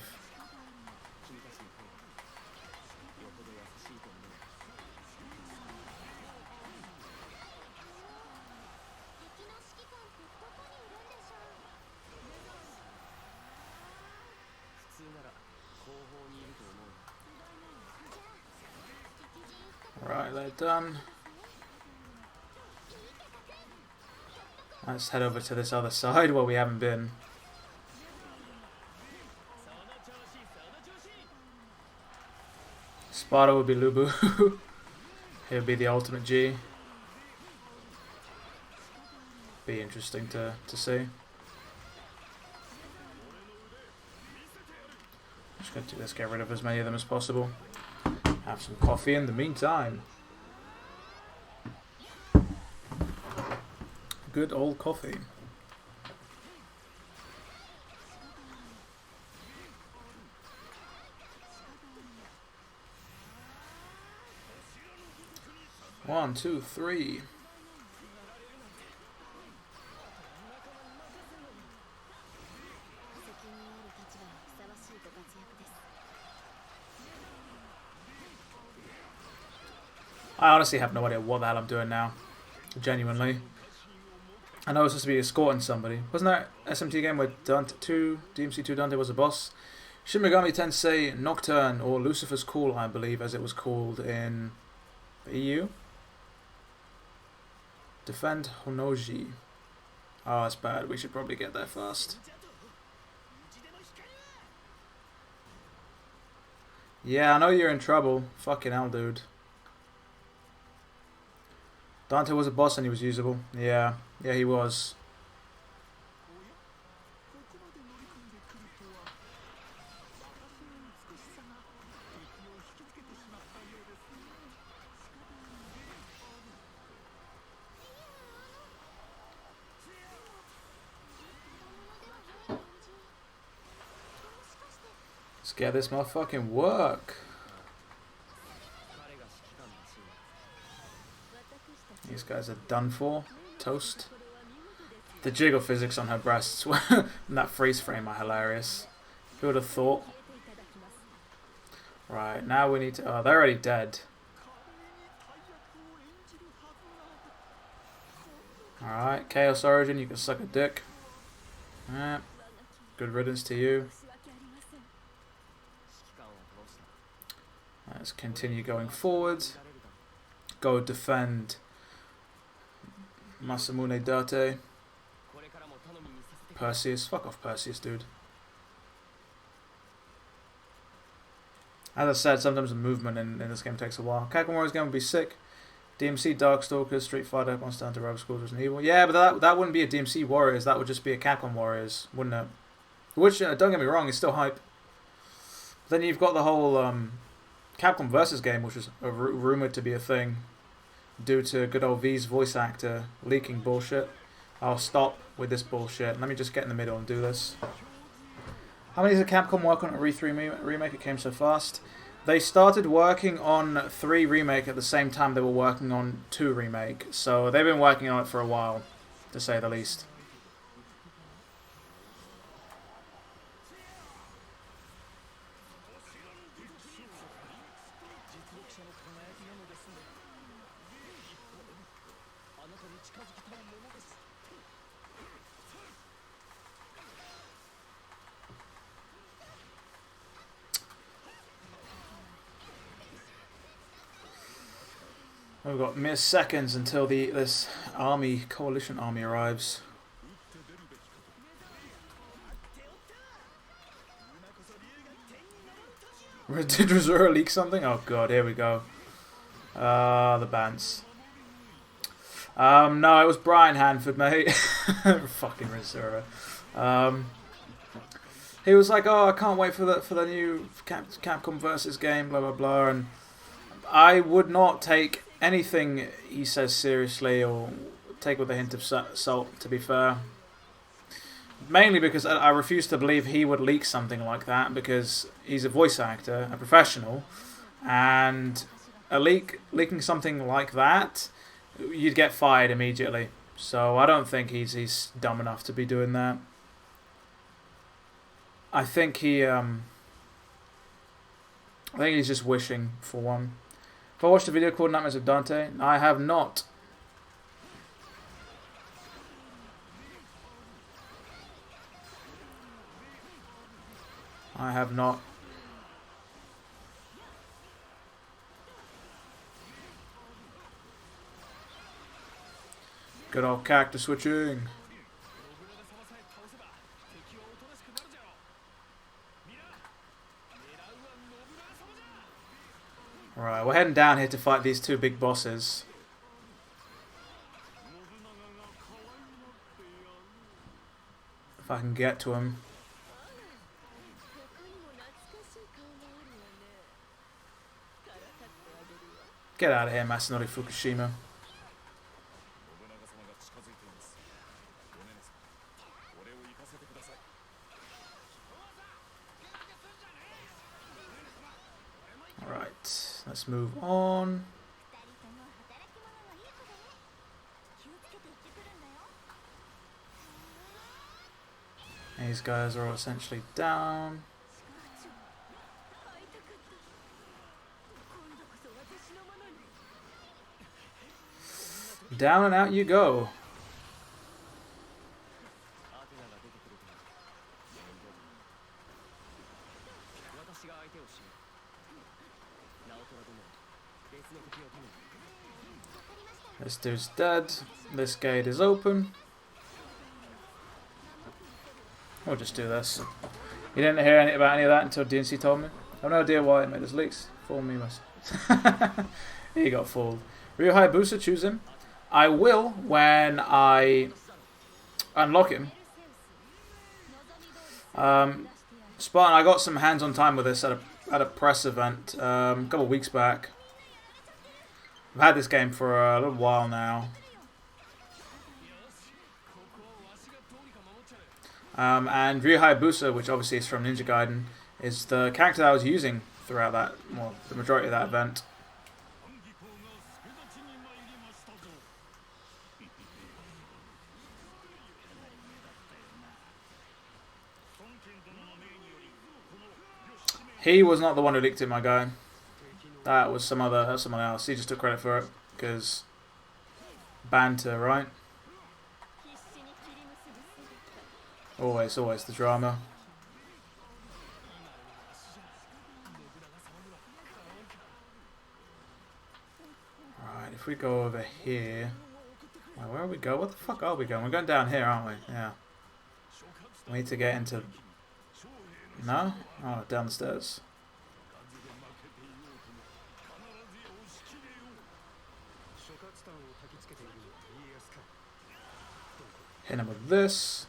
Right, they're done. Let's head over to this other side where we haven't been. Sparta would be Lubu. He would be the ultimate G. Be interesting to see. Just going to do this, get rid of as many of them as possible. Have some coffee in the meantime. Good old coffee. One, two, three. I honestly have no idea what the hell I'm doing now. Genuinely. I know it's supposed to be escorting somebody. Wasn't that SMT game where DMC2 Dante was a boss? Shin Megami Tensei Nocturne, or Lucifer's Call, I believe, as it was called in the EU. Defend Honoji. Oh, that's bad. We should probably get there first. Yeah, I know you're in trouble. Fucking hell, dude. Dante was a boss and he was usable. Yeah, yeah, he was. Let's get this motherfucking work. These guys are done for. Toast. The jiggle physics on her breasts and that freeze frame are hilarious. Who would have thought? Right, now we need to... Oh, they're already dead. Alright, Chaos Origin, you can suck a dick. Yeah. Good riddance to you. Let's continue going forward. Go defend Masamune Date. Perseus. Fuck off, Perseus, dude. As I said, sometimes the movement in this game takes a while. Capcom Warriors game would be sick. DMC, Darkstalkers, Street Fighter, Monster Hunter, Rebel Schools, Resident Evil. Yeah, but that wouldn't be a DMC Warriors. That would just be a Capcom Warriors, wouldn't it? Which, don't get me wrong, is still hype. Then you've got the whole Capcom Versus game, which was rumoured to be a thing due to good old V's voice actor leaking bullshit. I'll stop with this bullshit. Let me just get in the middle and do this. How many does Capcom work on a Re3 remake? It came so fast. They started working on 3 remake at the same time they were working on 2 remake. So they've been working on it for a while, to say the least. We've got mere seconds until this coalition army arrives. Did Rosura leak something? Oh god, here we go. The bands. No, it was Brian Hanford, mate. Fucking Rosura. He was like, "Oh, I can't wait for the new Capcom Versus game, blah blah blah," and I would not take anything he says seriously or take with a hint of salt, to be fair. Mainly because I refuse to believe he would leak something like that, because he's a voice actor, a professional, and leaking something like that, you'd get fired immediately. So I don't think he's dumb enough to be doing that. I think he's just wishing for one. Have I watched the video called Nightmares of Dante? I have not. I have not. Good old character switching. Right, we're heading down here to fight these 2 big bosses. If I can get to them. Get out of here, Masanori Fukushima. Alright, let's move on. These guys are all essentially down. Down and out you go. This dude's dead. This gate is open. We'll just do this. You didn't hear anything about any of that until DNC told me. I have no idea why it made us leaks. Fool me, he got fooled. Ryu Hayabusa, choose him. I will when I unlock him. Spartan, I got some hands-on time with this at a press event a couple of weeks back. I've had this game for a little while now. And Ryu Hayabusa, which obviously is from Ninja Gaiden, is the character that I was using throughout that, well, the majority of that event. He was not the one who leaked it, my guy. That was someone else. He just took credit for it because banter, right? Always the drama. Right, if we go over here, where are we go? What the fuck are we going? We're going down here, aren't we? Yeah. We need to get into. No? Oh, down the stairs. Hit him with this.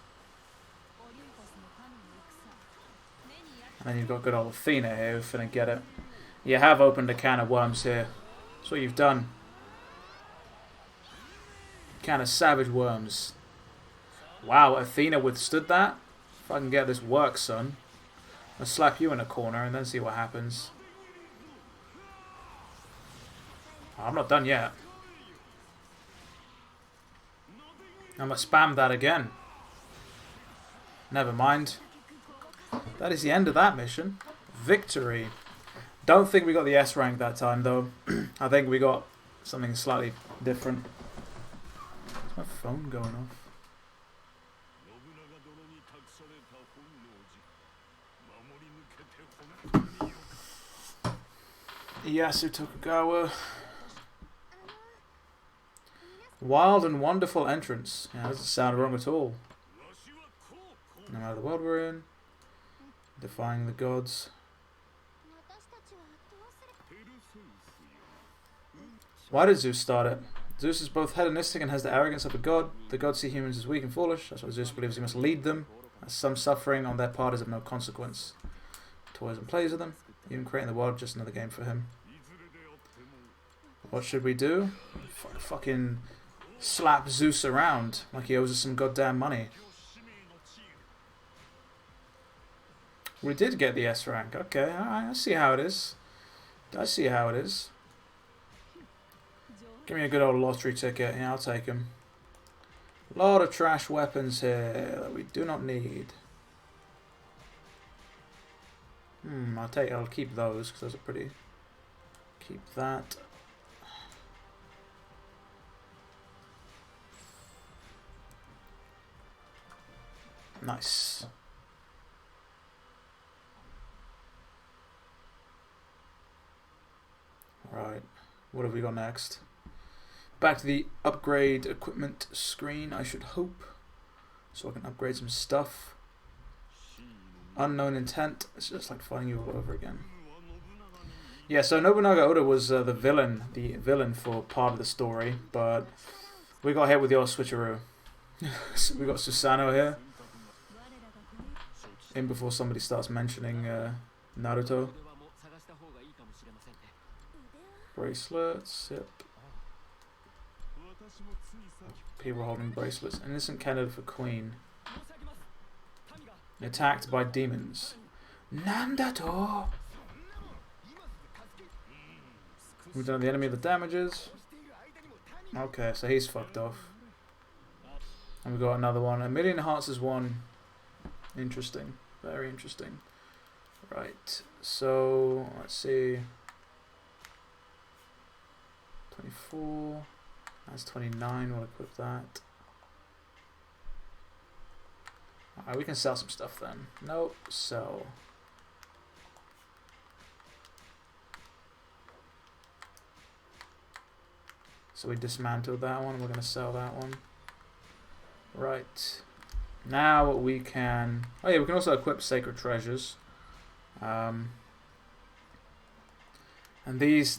And then you've got good old Athena here who's finna get it. You have opened a can of worms here. That's what you've done. Can of savage worms. Wow, Athena withstood that? If I can get this work, son. I'll slap you in a corner and then see what happens. Oh, I'm not done yet. I'm gonna spam that again. Never mind. That is the end of that mission. Victory. Don't think we got the S rank that time though. I think we got something slightly different. Is my phone going off? Yasu Tokugawa. Wild and wonderful entrance. Yeah, that doesn't sound wrong at all. No matter the world we're in. Defying the gods. Why did Zeus start it? Zeus is both hedonistic and has the arrogance of a god. The gods see humans as weak and foolish. That's why Zeus believes he must lead them. As some suffering on their part is of no consequence. Toys and plays with them. Even creating the world, just another game for him. What should we do? Fucking slap Zeus around like he owes us some goddamn money. We did get the S rank. Okay, alright, I see how it is. I see how it is. Give me a good old lottery ticket. Yeah, I'll take him. A lot of trash weapons here that we do not need. I'll keep those because those are pretty. Keep that. Nice. Right, what have we got next? Back to the upgrade equipment screen, I should hope. So I can upgrade some stuff. Unknown intent. It's just like fighting you all over again. Yeah, so Nobunaga Oda was the villain for part of the story, but we got hit with the old switcheroo. So we got Susanoo here. In before somebody starts mentioning Naruto. Bracelets, yep. People holding bracelets. Innocent candidate for queen. Attacked by demons. Nandato! We've done the enemy the damages. Okay, so he's fucked off. And we got another one. 1,000,000 hearts is one. Interesting. Very interesting. Right. So, let's see. 24. That's 29. We'll equip that. Alright, we can sell some stuff then. Nope. Sell. So we dismantled that one. We're going to sell that one. Right. Now we can... Oh yeah, we can also equip sacred treasures. And these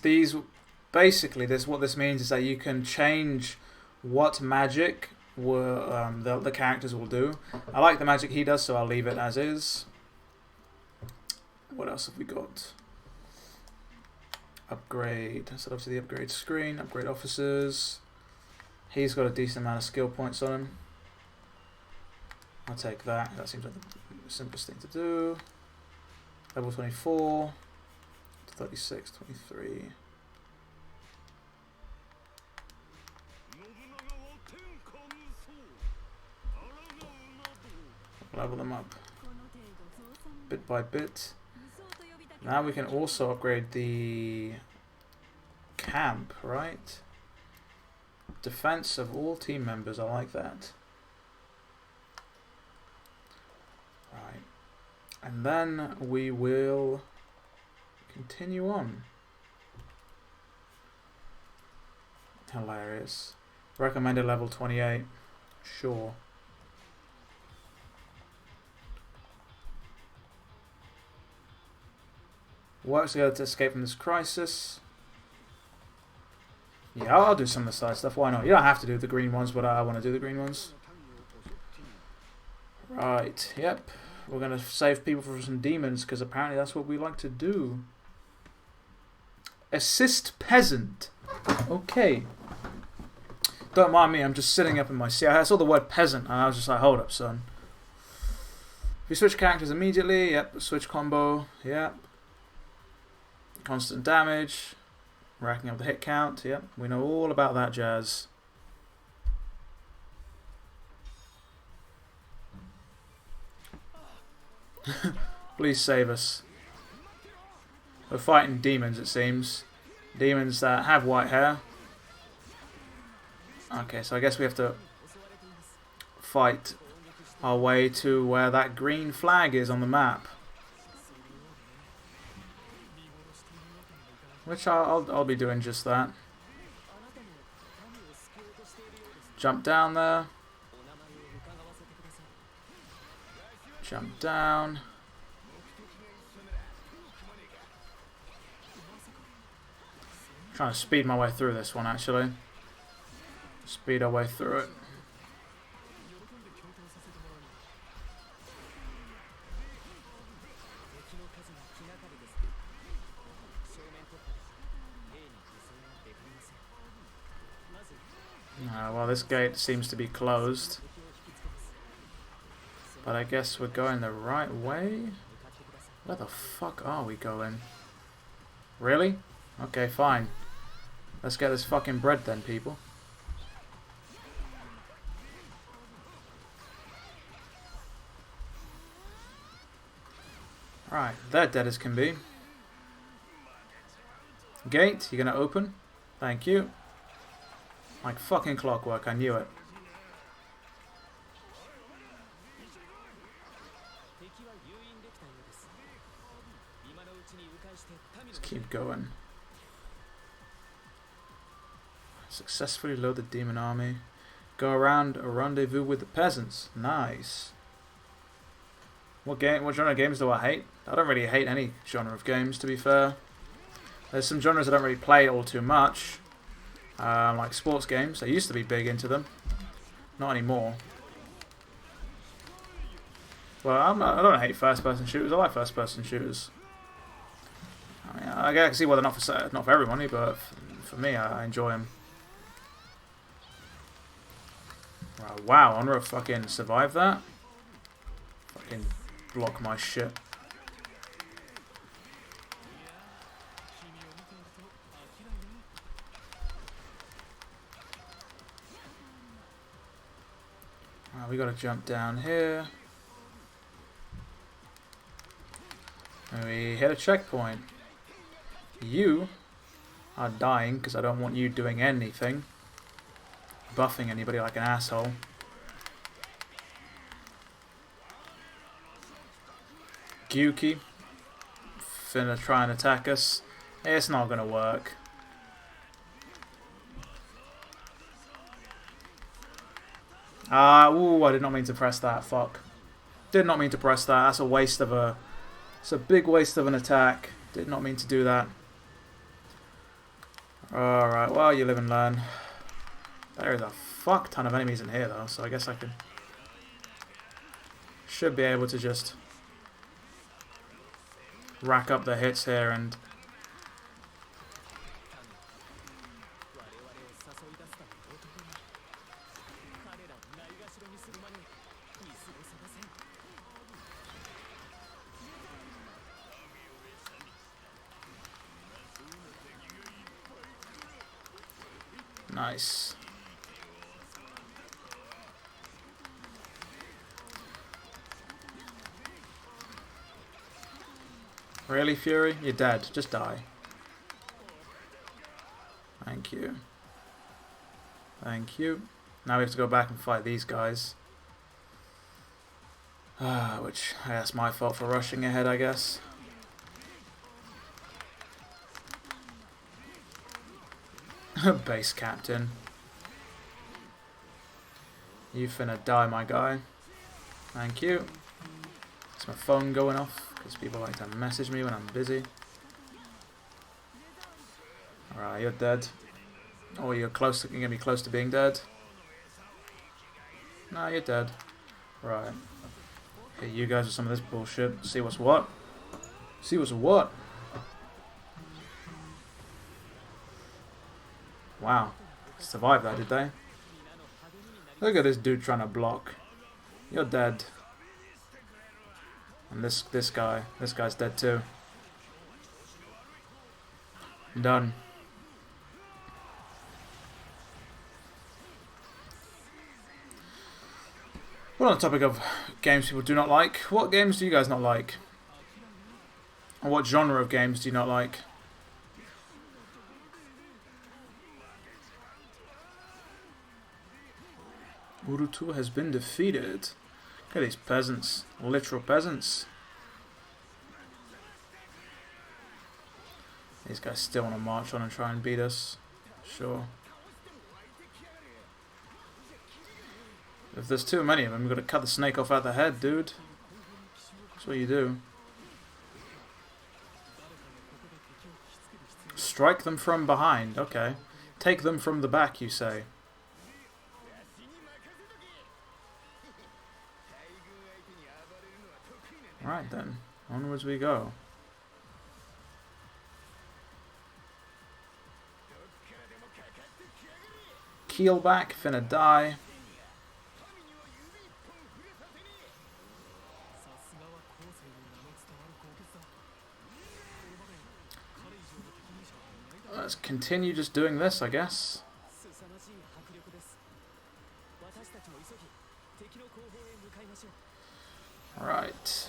basically, what this means is that you can change what magic the characters will do. I like the magic he does, so I'll leave it as is. What else have we got? Upgrade. So obviously the upgrade screen, upgrade officers. He's got a decent amount of skill points on him. I'll take that. That seems like the simplest thing to do. Level 24, 36, 23. Level them up bit by bit. Now we can also upgrade the camp, right? Defense of all team members, I like that. Right. And then we will continue on. Hilarious. Recommended level 28. Sure. Works together to escape from this crisis. Yeah, I'll do some of the side stuff. Why not? You don't have to do the green ones, but I want to do the green ones. Right, yep. We're going to save people from some demons, because apparently that's what we like to do. Assist peasant. Okay. Don't mind me, I'm just sitting up in my seat. I saw the word peasant, and I was just like, hold up, son. If you switch characters immediately, yep. Switch combo, yep. Constant damage. Racking up the hit count, yep. We know all about that jazz. Please save us. We're fighting demons, it seems. Demons that have white hair. Okay, so I guess we have to fight our way to where that green flag is on the map. Which I'll be doing just that. Jump down there. Jump down. Trying to speed my way through this one, actually. Speed our way through it. Well, this gate seems to be closed. But I guess we're going the right way? Where the fuck are we going? Really? Okay, fine. Let's get this fucking bread then, people. Right, they're dead as can be. Gate, you're gonna open? Thank you. Like fucking clockwork, I knew it. Let's keep going. Successfully load the demon army. Go around a rendezvous with the peasants. Nice. What genre of games do I hate? I don't really hate any genre of games, to be fair. There's some genres I don't really play all too much. Like sports games. I used to be big into them. Not anymore. Well, I don't hate first-person shooters. I like first-person shooters. I mean, I can see why they're not for everybody, but for me, I enjoy them. Right, wow, Honor fucking survived that. Fucking block my shit. Right, we gotta jump down here. And we hit a checkpoint. You are dying because I don't want you doing anything. Buffing anybody like an asshole. Gyuki. Finna try and attack us. It's not gonna work. Ooh, I did not mean to press that. Fuck. Did not mean to press that. That's a waste of a... It's a big waste of an attack. Did not mean to do that. Alright, well, you live and learn. There is a fuck ton of enemies in here though, so I guess I should be able to just rack up the hits here and nice. Really, Fury? You're dead. Just die. Thank you. Thank you. Now we have to go back and fight these guys. Which, that's my fault for rushing ahead, I guess. Base captain. You finna die, my guy. Thank you. Is my phone going off? Because people like to message me when I'm busy. Alright, you're dead. Oh, you're gonna be close to being dead. No, you're dead. Right. Okay, you guys with some of this bullshit. See what's what. See what's what. Wow. Survived that, did they? Look at this dude trying to block. You're dead. And this guy's dead too. Done. Well, on the topic of games people do not like, what games do you guys not like? Or what genre of games do you not like? Orochi has been defeated. Look at these peasants. Literal peasants. These guys still want to march on and try and beat us. Sure. If there's too many of them, we've got to cut the snake off at the head, dude. That's what you do. Strike them from behind. Okay. Take them from the back, you say. Right then, onwards we go. Keelback, finna die. Let's continue just doing this, I guess. Right.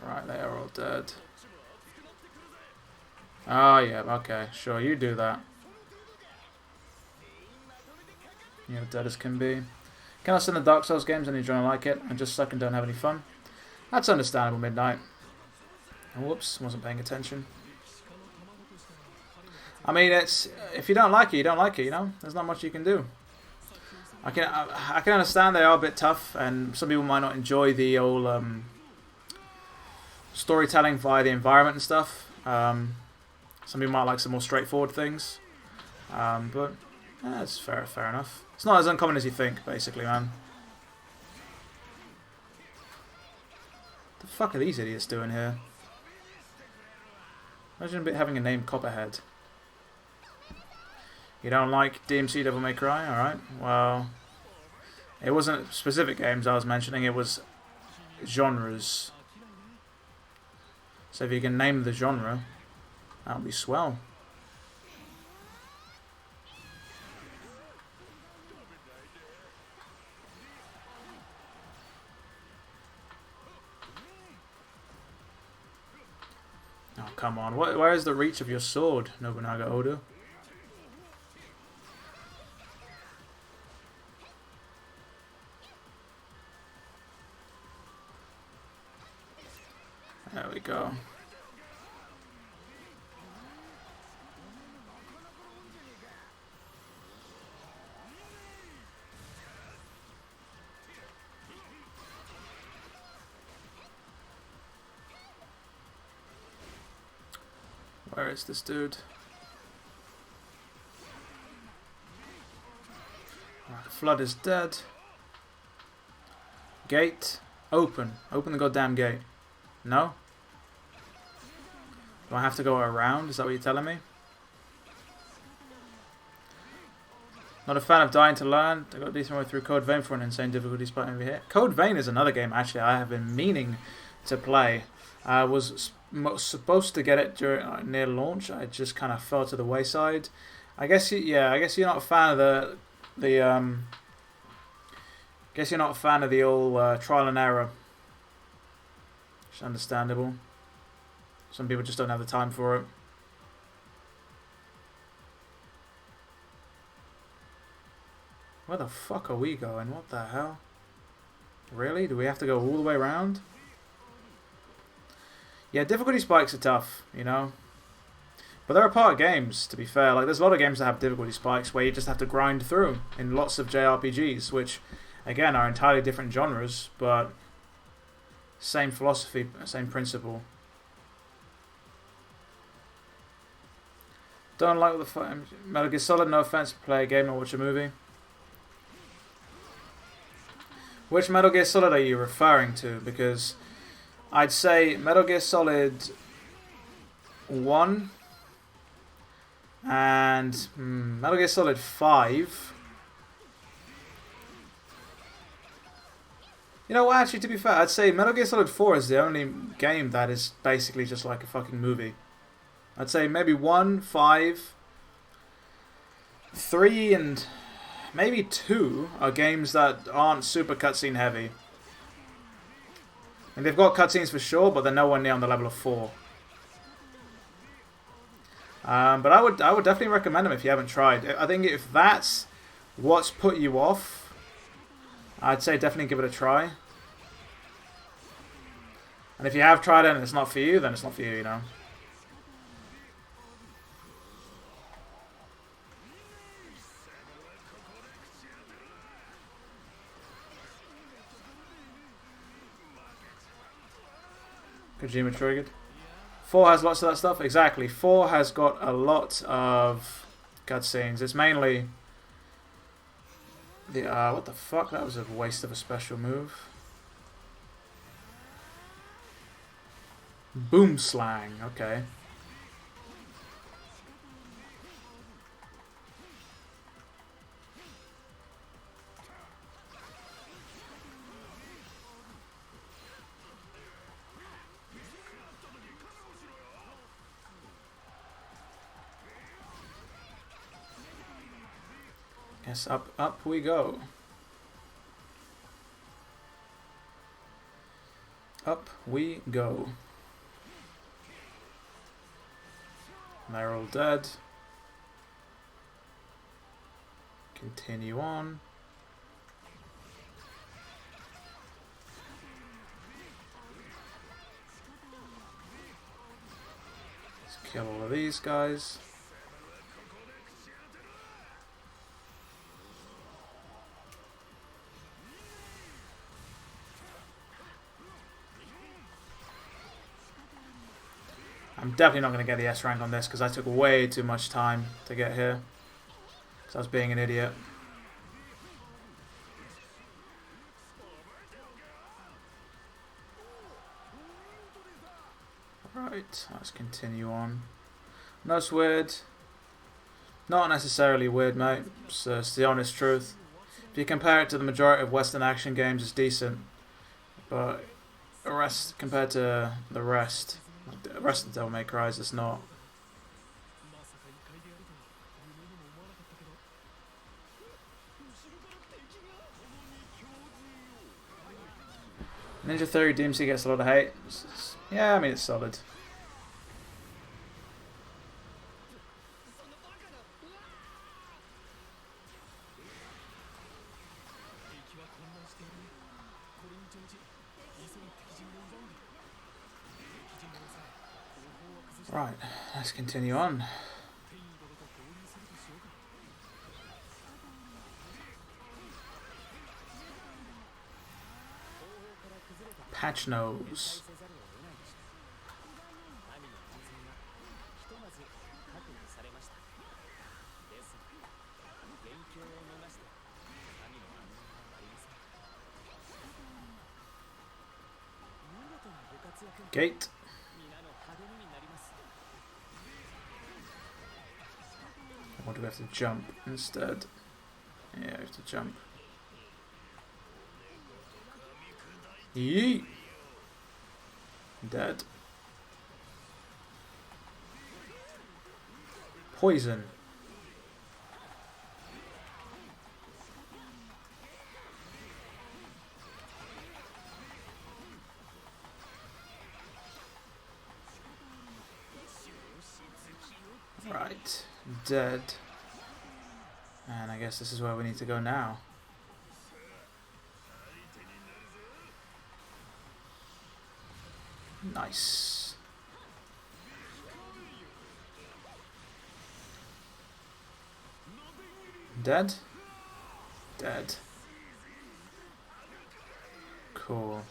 Right, they are all dead. Oh, yeah, okay, sure, you do that. You're dead as can be. Can I send the Dark Souls games and you don't like it and just suck and don't have any fun? That's understandable, Midnight. Oh, whoops, wasn't paying attention. I mean, it's if you don't like it, you don't like it, you know? There's not much you can do. I can understand they are a bit tough, and some people might not enjoy the old storytelling via the environment and stuff. Some people might like some more straightforward things. But it's fair enough. It's not as uncommon as you think, basically, man. What the fuck are these idiots doing here? Imagine having a name Copperhead. You don't like DMC Devil May Cry? Alright, well... It wasn't specific games I was mentioning, it was genres. So if you can name the genre, that would be swell. Oh, come on. Where is the reach of your sword, Nobunaga Oda? There we go. Where is this dude? Flood is dead. Gate. Open. Open the goddamn gate. No? Do I have to go around? Is that what you're telling me? Not a fan of dying to learn. I got a decent way through Code Vein for an insane difficulty spot over here. Code Vein is another game actually I have been meaning to play. I was supposed to get it during near launch. I just kind of fell to the wayside. I guess I guess you're not a fan of guess you're not a fan of the old trial and error. It's understandable. Some people just don't have the time for it. Where the fuck are we going? What the hell? Really? Do we have to go all the way around? Yeah, difficulty spikes are tough, you know? But they're a part of games, to be fair. Like, there's a lot of games that have difficulty spikes where you just have to grind through in lots of JRPGs, which, again, are entirely different genres, but same philosophy, same principle. Don't like the Metal Gear Solid, no offense, play a game or watch a movie. Which Metal Gear Solid are you referring to? Because I'd say Metal Gear Solid 1 and Metal Gear Solid 5. You know what, actually, to be fair, I'd say Metal Gear Solid 4 is the only game that is basically just like a fucking movie. I'd say maybe 1, 5, 3, and maybe 2 are games that aren't super cutscene heavy. And they've got cutscenes for sure, but they're nowhere near on the level of 4. But I would definitely recommend them if you haven't tried. I think if that's what's put you off, I'd say definitely give it a try. And if you have tried it and it's not for you, then it's not for you, you know. Kojima triggered. 4 has lots of that stuff. Exactly. 4 has got a lot of cutscenes. It's mainly the what the fuck? That was a waste of a special move. Boom slang. Okay. Yes, up we go. Up we go. They're all dead. Continue on. Let's kill all of these guys. I'm definitely not going to get the S rank on this because I took way too much time to get here. So I was being an idiot. Right, let's continue on. No, it's weird. Not necessarily weird, mate. It's the honest truth. If you compare it to the majority of Western action games, it's decent. But the rest, compared to the rest of Devil May Cry, it's not. Ninja Theory DMC gets a lot of hate. Yeah, I mean, it's solid. Right, let's continue on. Patch nose. Gate. Or do we have to jump instead? Yeah, we have to jump. Yeet! Dead. Poison. Right. Dead. And I guess this is where we need to go now. Nice. Dead? Dead. Cool.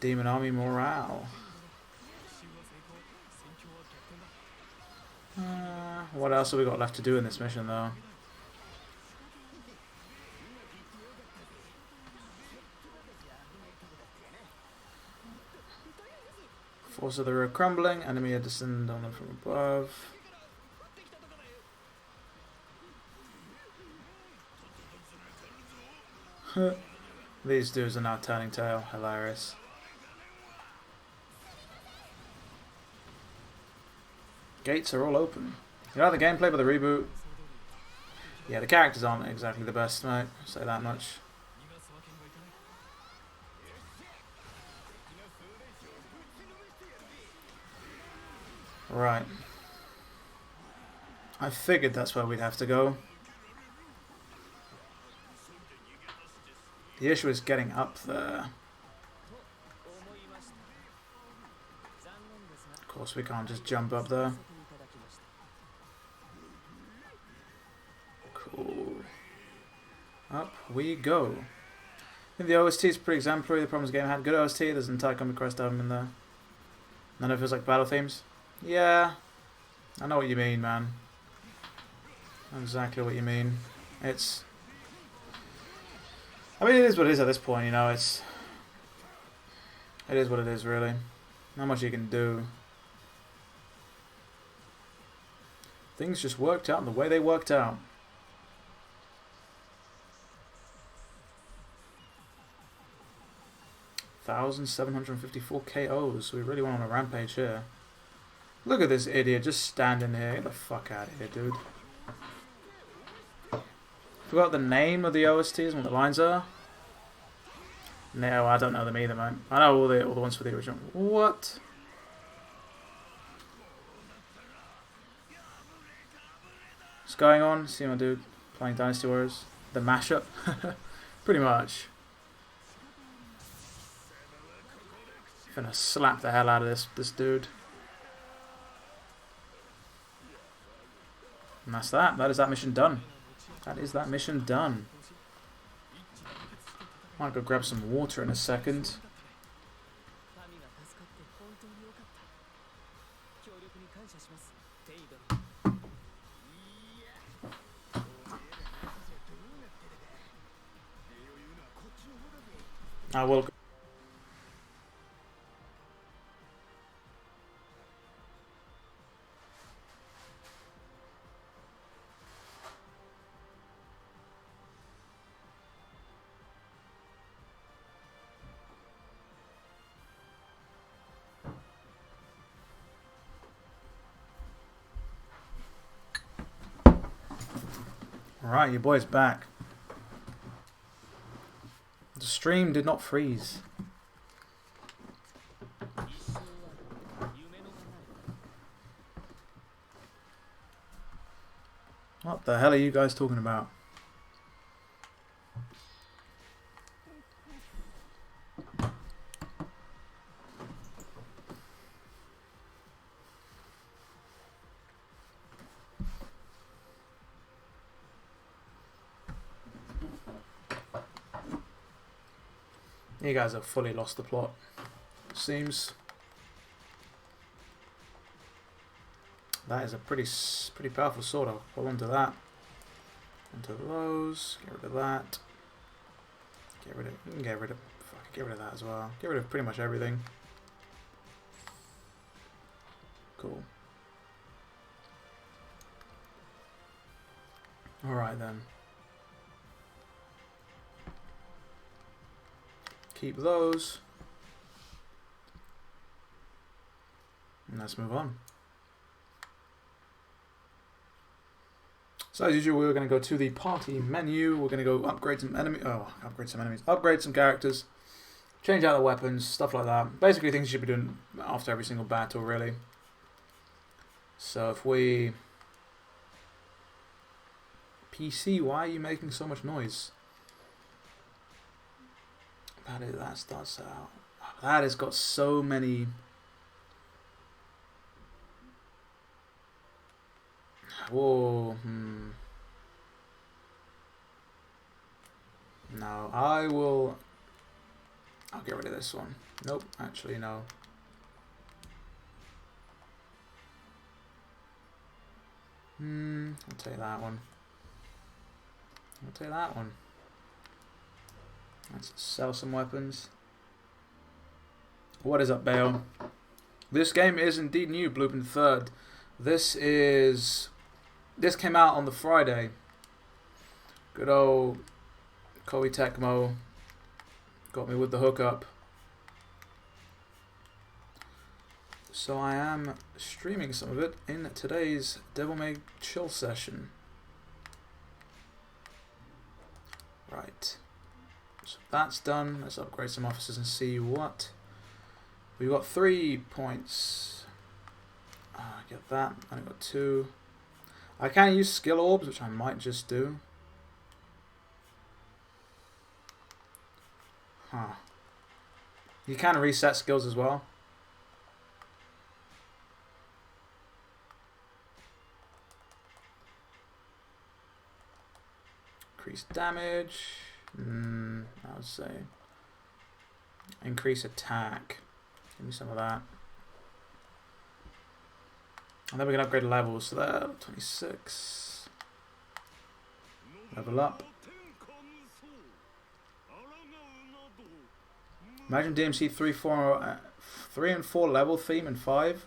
Demon Army morale. What else have we got left to do in this mission though? Force of the River crumbling, enemy are descended on them from above. These dudes are now turning tail, hilarious. Gates are all open. You know the gameplay with the reboot? Yeah, the characters aren't exactly the best, mate. I'll say that much. Right. I figured that's where we'd have to go. The issue is getting up there. Of course, we can't just jump up there. Cool. Up we go. I think the OST is pretty exemplary. The problem is the game had good OST. There's an entire Comic Quest album in there. None of it feels like battle themes. Yeah, I know what you mean, man. I know exactly what you mean. It's... I mean, it is what it is at this point, you know, it is what it is, really. Not much you can do. Things just worked out the way they worked out. $1,754 KOs. We really went on a rampage here. Look at this idiot just standing here. Get the fuck out of here, dude. Forgot the name of the OSTs and what the lines are. No, I don't know them either, man. I know all the ones for the original. What? What's going on? See my dude playing Dynasty Warriors. The mashup. Pretty much. Gonna slap the hell out of this dude. And that's that. That is that mission done. That is that mission done. Might go grab some water in a second. I will. Alright, your boy's back. The stream did not freeze. What the hell are you guys talking about? You guys have fully lost the plot, seems. That is a pretty powerful sword. I'll hold on to that. Into those. Get rid of that. Get rid of. You can get rid of. Fuck, get rid of that as well. Get rid of pretty much everything. Cool. Alright then. Keep those. And let's move on. So as usual, we're going to go to the party menu. We're going to go upgrade some enemies. Oh, upgrade some enemies. Upgrade some characters. Change out the weapons. Stuff like that. Basically things you should be doing after every single battle, really. So if we... PC, why are you making so much noise? That starts out. That has got so many... Whoa, No, I'll get rid of this one. Nope, actually no. I'll take that one. I'll take that one. Let's sell some weapons. What is up, Bale? This game is indeed new, Blueprint 3rd. This came out on the Friday. Good old Koei Tecmo got me with the hookup. So I am streaming some of it in today's Devil May Chill session. Right. So that's done. Let's upgrade some officers and see what. We've got 3 points. Get that. I got 2. I can use skill orbs, which I might just do. Huh. You can reset skills as well. Increase damage. I would say. Increase attack. Give me some of that. And then we can upgrade levels. So there, 26. Level up. Imagine DMC 3 and 4 level theme and 5.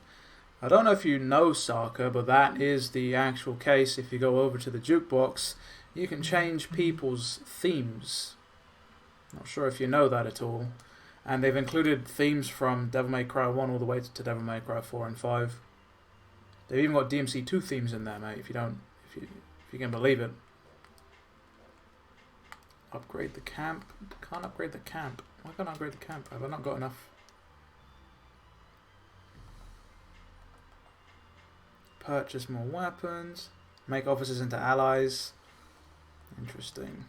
I don't know if you know Saka, but that is the actual case. If you go over to the jukebox, you can change people's themes. Not sure if you know that at all. And they've included themes from Devil May Cry 1 all the way to Devil May Cry 4 and 5. They've even got DMC 2 themes in there, mate, if you can believe it. Upgrade the camp. Can't upgrade the camp. Why can't I upgrade the camp? Have I not got enough? Purchase more weapons. Make officers into allies. Interesting.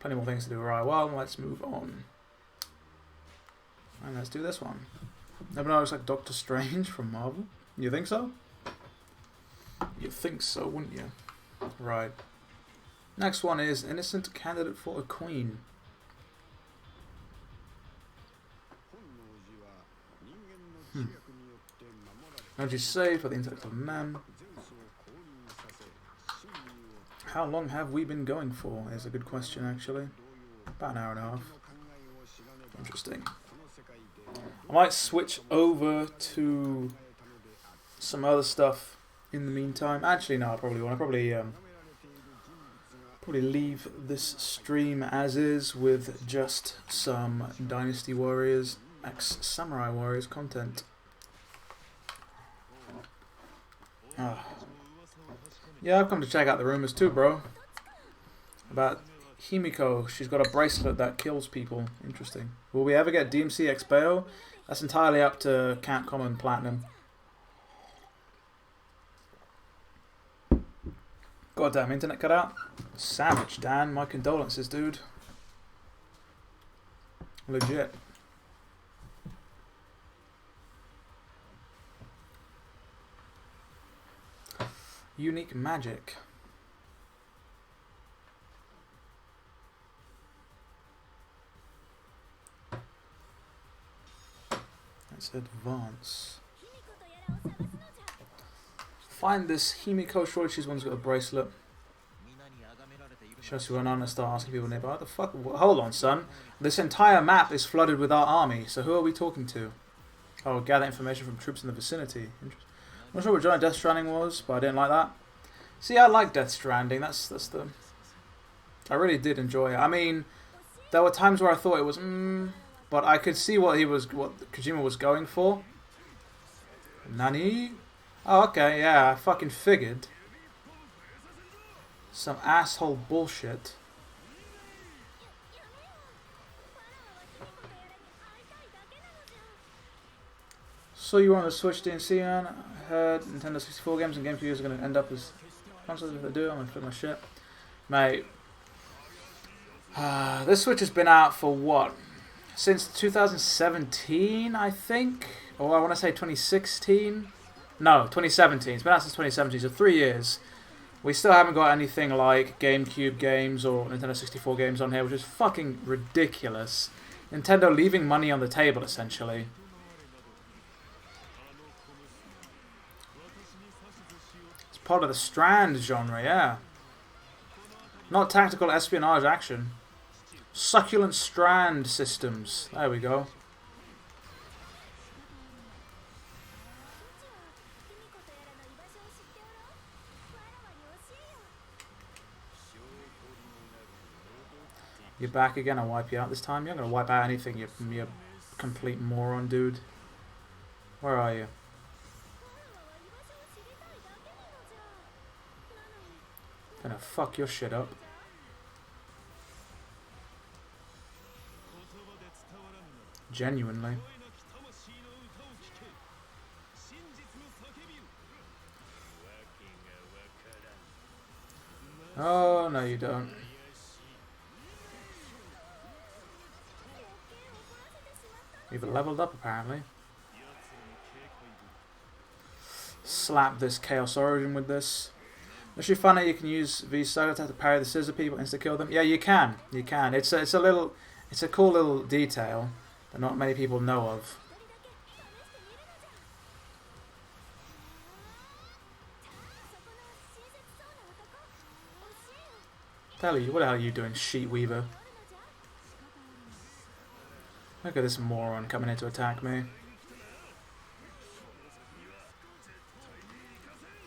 Plenty more things to do. Right, well, let's move on. And let's do this one. Never know, it looks like Doctor Strange from Marvel. You think so? You'd think so, wouldn't you? Right. Next one is Innocent Candidate for a Queen. Energy saved for the intellect of man. How long have we been going for? Is a good question, actually. About an hour and a half. Interesting. I might switch over to some other stuff in the meantime. Actually, no, I probably won't. I'll probably leave this stream as is with just some Dynasty Warriors x Samurai Warriors content. Yeah, I've come to check out the rumors too, bro. About Himiko. She's got a bracelet that kills people. Interesting. Will we ever get DMC X Bayo? That's entirely up to Capcom and Platinum. Goddamn, internet cut out. Savage, Dan. My condolences, dude. Legit. Unique magic. Let's advance. find this Himiko Orochi's one's got a bracelet. Shows who went on and start asking people nearby. What the fuck? Hold on, son. This entire map is flooded with our army, so who are we talking to? Oh, gather information from troops in the vicinity. Interesting. I'm not sure what Johnny Death Stranding was, but I didn't like that. See, I like Death Stranding. That's the... I really did enjoy it. I mean, there were times where I thought it was but I could see what Kojima was going for. Nani? Oh, okay, yeah, I fucking figured. Some asshole bullshit. So you were on the Switch DNC, man. I heard Nintendo 64 games and GameCube are going to end up as consoles. If they do, I'm going to flip my shit. Mate. This Switch has been out for what? Since 2017, I think? Or I want to say 2016? No, 2017. It's been out since 2017, so 3 years. We still haven't got anything like GameCube games or Nintendo 64 games on here, which is fucking ridiculous. Nintendo leaving money on the table, essentially. It's part of the Strand genre, yeah. Not tactical espionage action. Succulent Strand systems. There we go. You're back again, I'll wipe you out this time. You're not going to wipe out anything, you complete moron, dude. Where are you? Gonna fuck your shit up. Genuinely. Oh, no you don't. You've leveled up, apparently. Slap this Chaos Origin with this. If you find out you can use V-Soda to parry the scissor people, insta-kill them. Yeah, you can. You can. It's a cool little detail that not many people know of. Tell you, what the hell are you doing, Sheet Weaver? Look at this moron coming in to attack me.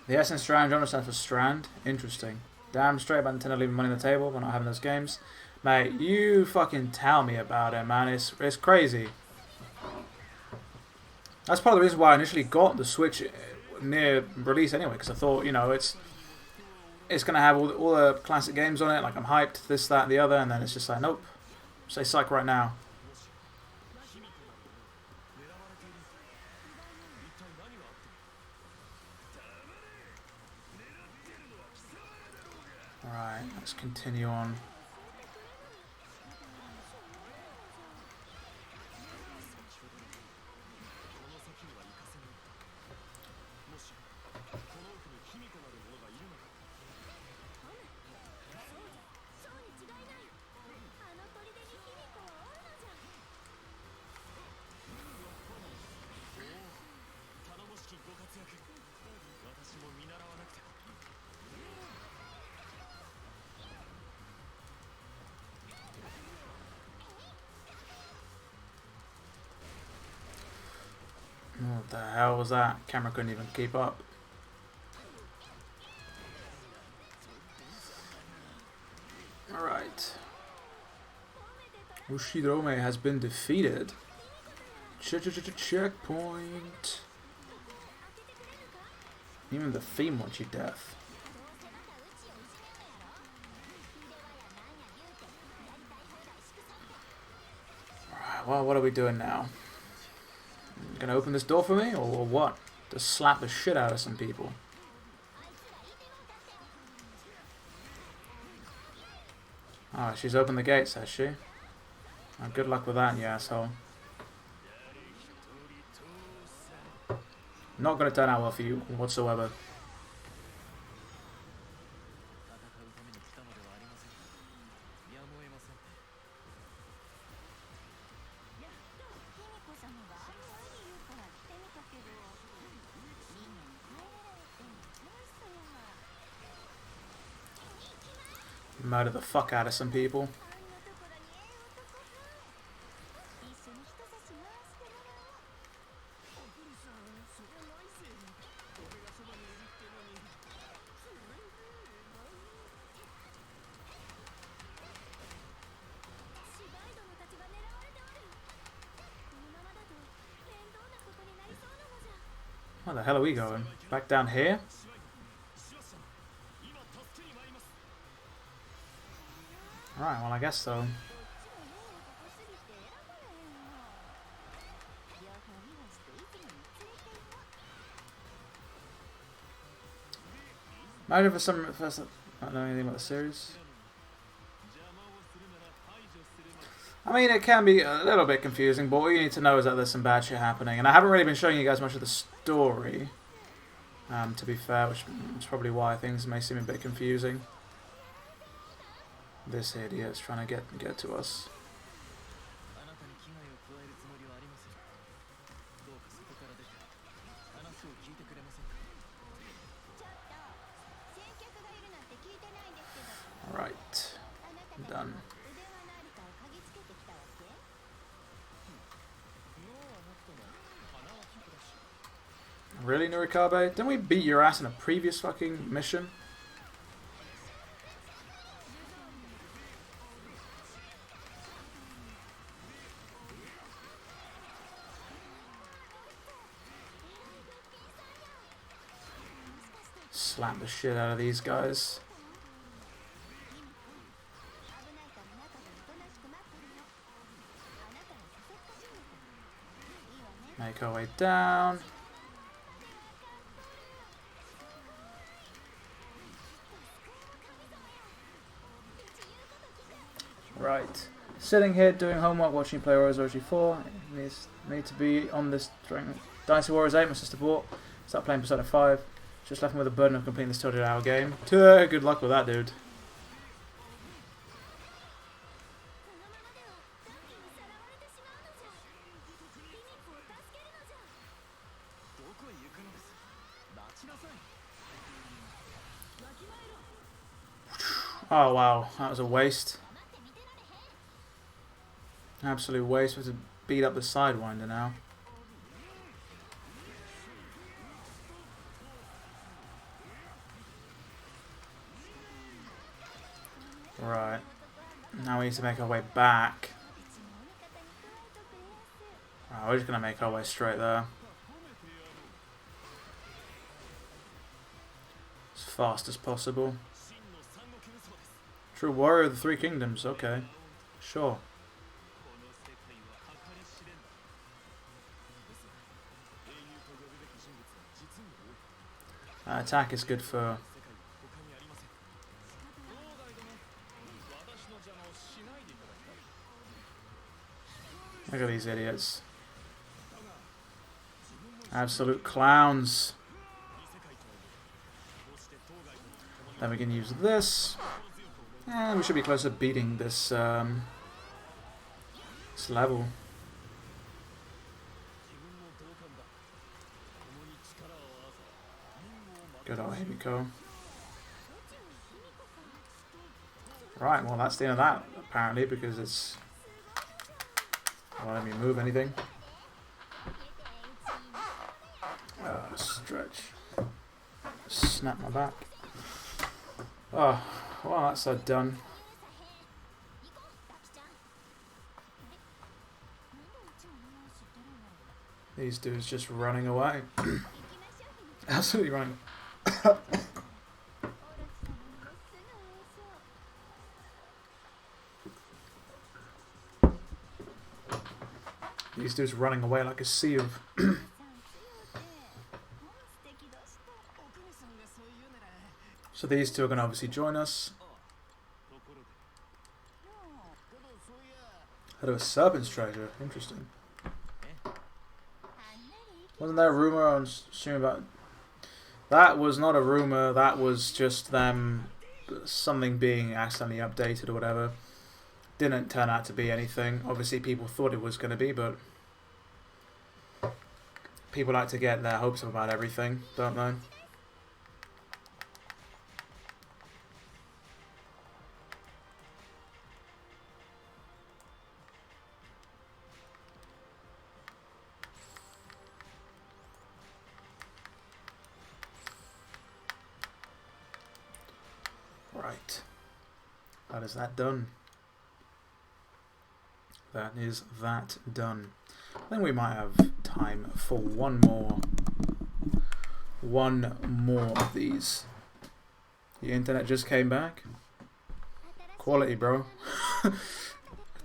The S in Strand genre stands for Strand. Interesting. Damn straight about Nintendo leaving money on the table. We're not having those games. Mate, you fucking tell me about it, man. It's crazy. That's part of the reason why I initially got the Switch near release anyway, because I thought, you know, it's going to have all the classic games on it. Like, I'm hyped, this, that, and the other, and then it's just like, nope. Say psych right now. Alright, let's continue on. What the hell was that? Camera couldn't even keep up. Alright. Ushidome has been defeated. Checkpoint. Even the theme wants you death. Alright, well, what are we doing now? Gonna open this door for me, or what? Just slap the shit out of some people. Oh, she's opened the gates, has she? Oh, good luck with that, you asshole. Not gonna turn out well for you whatsoever. murder the fuck out of some people. Where the hell are we going? Back down here? Right, well I guess so. Imagine for some... I don't know anything about the series. I mean, it can be a little bit confusing, but what you need to know is that there's some bad shit happening. And I haven't really been showing you guys much of the story, to be fair, which is probably why things may seem a bit confusing. This idiot's trying to get to us. Alright. Done. Really, Nurikabe? Didn't we beat your ass in a previous fucking mission? Slap the shit out of these guys. Make our way down. Right. Sitting here doing homework, watching play Orochi 4. Need to be on this Dynasty Warriors 8, my sister bought. Start playing Persona 5. Just left me with the burden of completing this 200-hour game. Good luck with that, dude. Oh wow, that was a waste. Absolute waste. We have to beat up the Sidewinder now. Right. Now we need to make our way back. Right, we're just going to make our way straight there. As fast as possible. True warrior of the Three Kingdoms, okay. Sure. Attack is good for... Look at these idiots. Absolute clowns. Then we can use this. And we should be close to beating this, this level. Good old Himiko. Right, well that's the end of that, apparently, because it's... Won't let me move anything. Stretch. Snap my back. Oh, well that's done. These dudes just running away. Absolutely running. These dudes running away like a sea of... So these two are going to obviously join us. Head of a serpent's treasure. Interesting. Wasn't there a rumour I was assuming about... That was not a rumour, that was just them... Something being accidentally updated or whatever. Didn't turn out to be anything. Obviously people thought it was going to be, but... People like to get their hopes up about everything, don't they? That is that done. That is that done. Then we might have time for one more of these. The internet just came back. Quality, bro.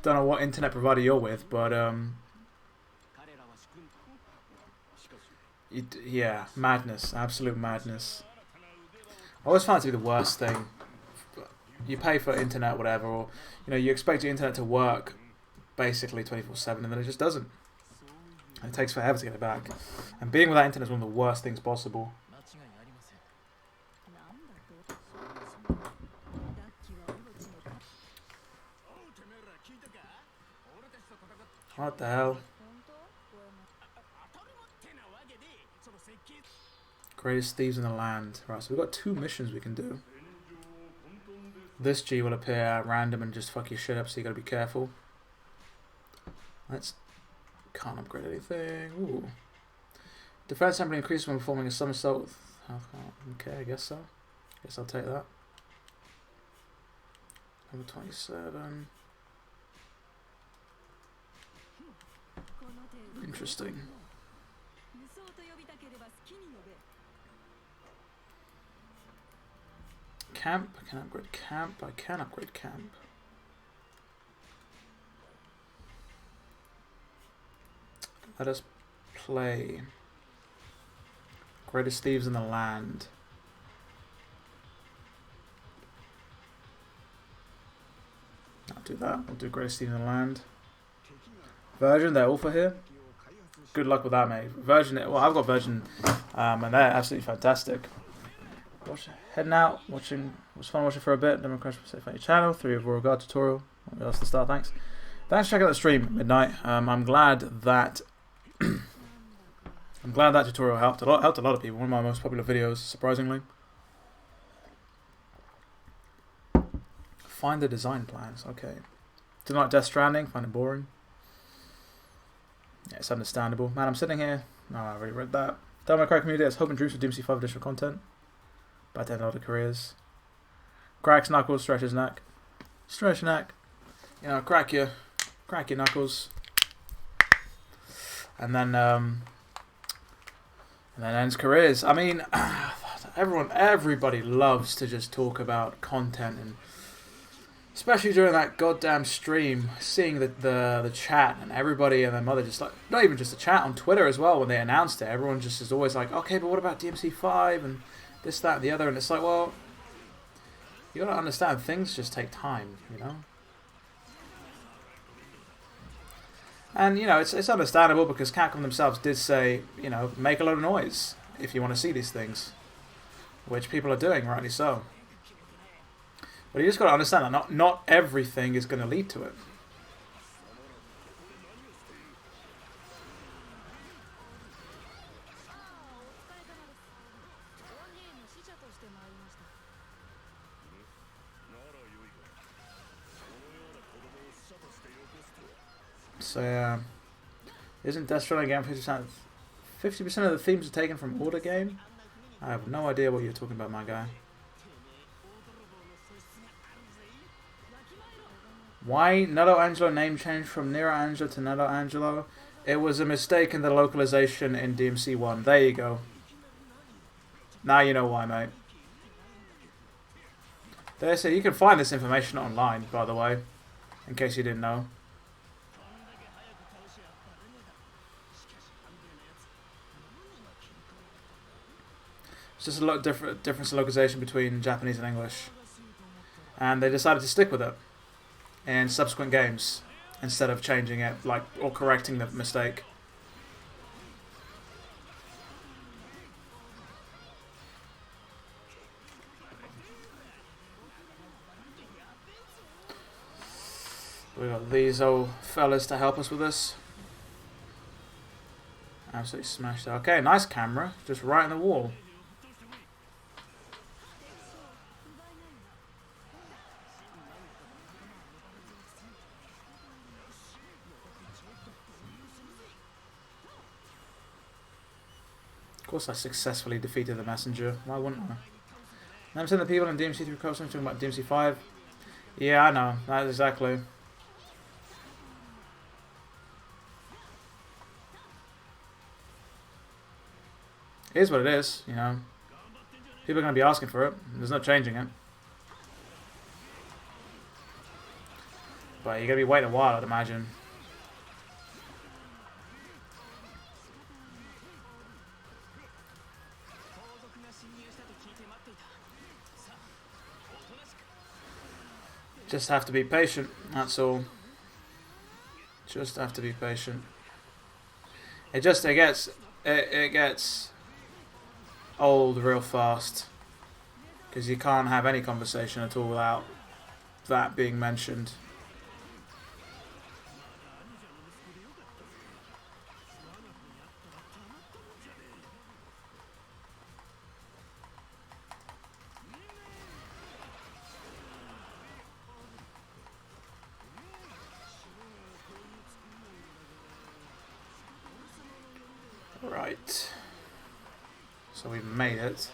Don't know what internet provider you're with, but yeah, madness, absolute madness. I always find it to be the worst thing. You pay for internet, whatever, or you expect your internet to work basically 24/7, and then it just doesn't. And it takes forever to get it back. And being without internet is one of the worst things possible. What the hell? Greatest thieves in the land. Right, so we've got 2 missions we can do. This G will appear at random and just fuck your shit up, so you gotta be careful. Can't upgrade anything. Ooh. Defense temporarily increases when performing a somersault. Okay, I guess so. Guess I'll take that. Number 27. Interesting. Camp. I can upgrade camp. I can upgrade camp. Let us play Greatest Thieves in the Land. I'll do that. We'll do Greatest Thieves in the Land. Version, they're all for here. Good luck with that, mate. Version, well, I've got version, and they're absolutely fantastic. Heading out, watching. It was fun watching for a bit. Don't request for safe on your channel. 3 of Royal Guard tutorial. That's the start. Thanks. Thanks for checking out the stream at midnight. I'm glad that that tutorial helped a lot. Helped a lot of people. One of my most popular videos, surprisingly. Find the design plans. Okay. Didn't like Death Stranding. Find it boring. Yeah, it's understandable. Man, I'm sitting here. No, I already read that. Tell my crack community has hope and dreams for DMC 5 additional content. About to end a lot of careers. Cracks knuckles, stretch his neck. Stretch your neck. Crack your knuckles. And then ends careers. I mean, everybody loves to just talk about content, and especially during that goddamn stream, seeing the chat and everybody and their mother just like, not even just the chat, on Twitter as well, when they announced it, everyone just is always like, okay, but what about DMC 5 and this, that, and the other, and it's like, well, you gotta understand, things just take time, And, it's understandable, because Capcom themselves did say, make a lot of noise if you want to see these things, which people are doing, rightly so. But you just got to understand that not everything is going to lead to it. So yeah, isn't Death Stranding game 50%? 50% of the themes are taken from Order game? I have no idea what you're talking about, my guy. Why Nero Angelo name change from Nero Angelo to Nero Angelo? It was a mistake in the localization in DMC 1. There you go. Now you know why, mate. There, so you can find this information online, by the way, in case you didn't know. It's just a lot of difference in localization between Japanese and English, and they decided to stick with it in subsequent games instead of changing it, or correcting the mistake. We got these old fellas to help us with this. Absolutely smashed it. Okay, nice camera, just right in the wall. Of course I successfully defeated the messenger. Why wouldn't I? I'm sending the people in DMC 3 talking about DMC 5. Yeah, I know. That's exactly. It is what it is, you know. People are going to be asking for it. There's no changing it. But you're going to be waiting a while, I'd imagine. Just have to be patient, that's all. Just have to be patient. It gets old real fast. Because you can't have any conversation at all without that being mentioned. Right. So we've made it.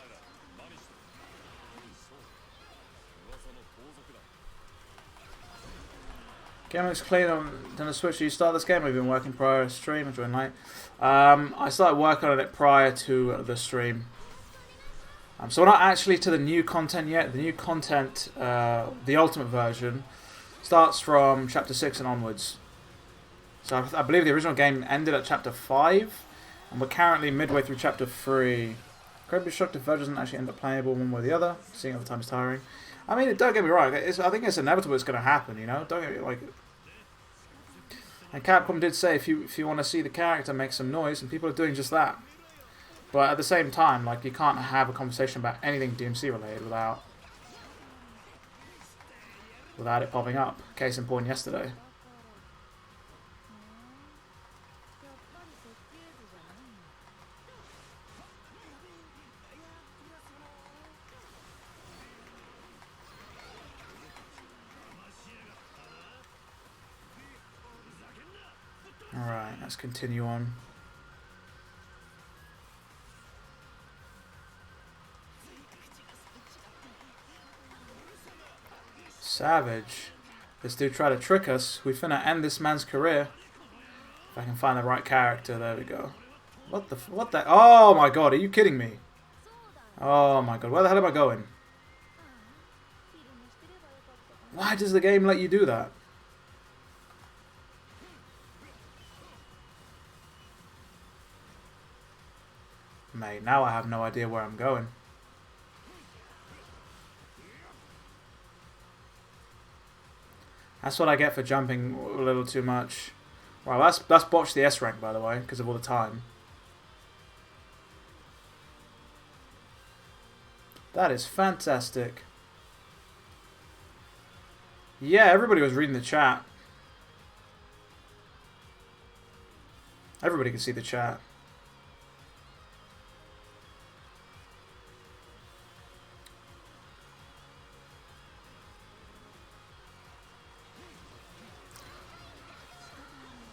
Game looks clean on the Switch. You start this game? We've been working prior to stream. I joined late. I started working on it prior to the stream. So we're not actually to the new content yet. The new content, the ultimate version, starts from chapter 6 and onwards. So I believe the original game ended at chapter 5, and we're currently midway through chapter 3. Incredibly shocked if version doesn't actually end up playable one way or the other. Seeing other times tiring. I mean, don't get me wrong. I think it's inevitable it's going to happen, you know? Don't get me, like... And Capcom did say if you want to see the character make some noise, and people are doing just that. But at the same time, like, you can't have a conversation about anything DMC related without it popping up. Case in point yesterday. Alright, let's continue on. Savage. This dude tried to trick us. We finna end this man's career. If I can find the right character, there we go. What the, oh my god, are you kidding me? Oh my god, where the hell am I going? Why does the game let you do that? Mate, now I have no idea where I'm going. That's what I get for jumping a little too much. Wow, that's botched the S rank, by the way, because of all the time. That is fantastic. Yeah, everybody was reading the chat. Everybody can see the chat.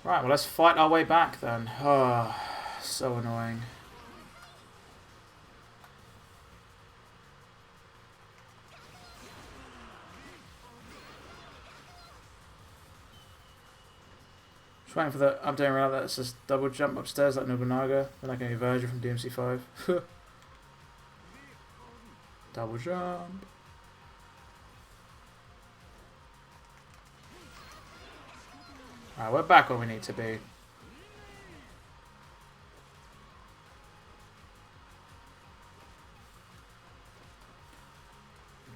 Right, well, let's fight our way back then. Oh, so annoying. Just waiting for the update around that says double jump upstairs like Nobunaga, then like a version from DMC5. Double jump. Alright, we're back where we need to be.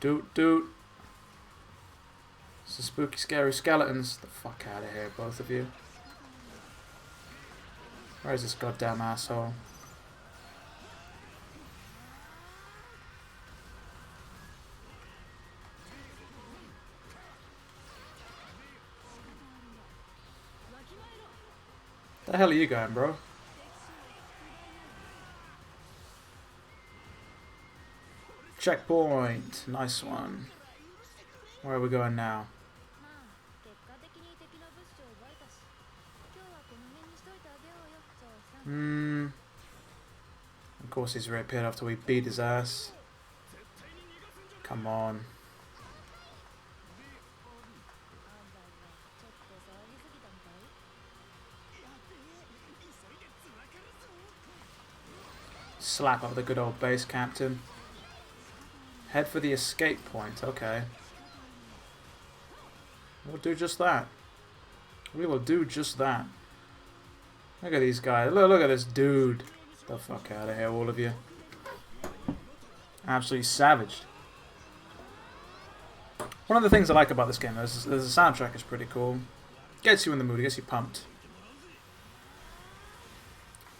Doot doot. Some spooky scary skeletons. The fuck out of here, both of you. Where is this goddamn asshole? The hell are you going, bro? Checkpoint. Nice one. Where are we going now? Of course he's reappeared after we beat his ass. Come on. Slap up the good old base captain. Head for the escape point. Okay. We'll do just that. We will do just that. Look at these guys. Look at this dude. Get the fuck out of here, all of you. Absolutely savaged. One of the things I like about this game is the soundtrack is pretty cool. Gets you in the mood, gets you pumped.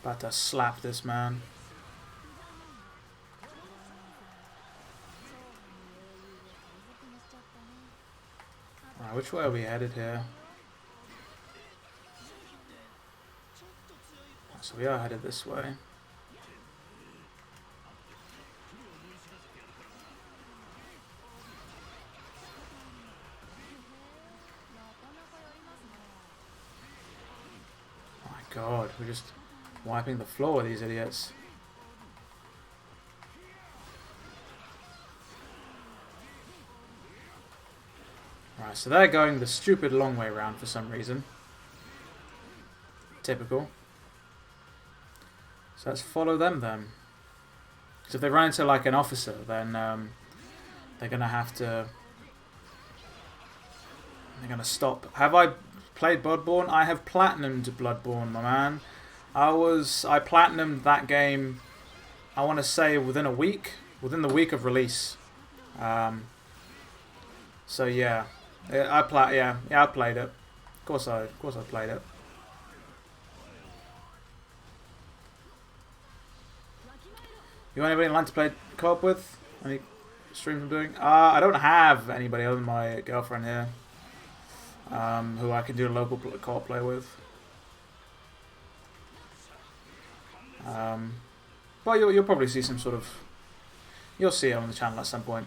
About to slap this man. Alright, which way are we headed here? So we are headed this way. Oh my god, we're just wiping the floor with these idiots. Right, so they're going the stupid long way around for some reason. Typical. So let's follow them then. Because if they run into like an officer, then they're gonna have to. They're gonna stop. Have I played Bloodborne? I have platinumed Bloodborne, my man. I platinumed that game. I want to say within a week, within the week of release. So yeah, I played it. Of course I played it. You want anybody online to play co-op with? Any streams I'm doing? I don't have anybody other than my girlfriend here, who I can do a local co-op play with. But you'll probably see some sort of. You'll see it on the channel at some point.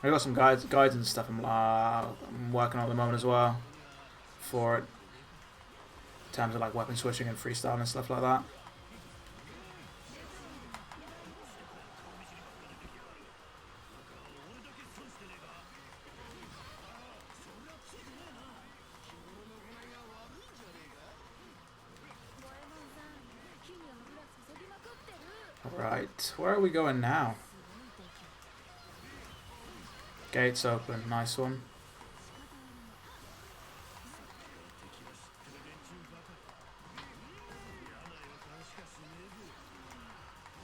I got some guides and stuff I'm working on at the moment as well for it. In terms of like weapon switching and freestyle and stuff like that. Right, where are we going now? Gates open, nice one.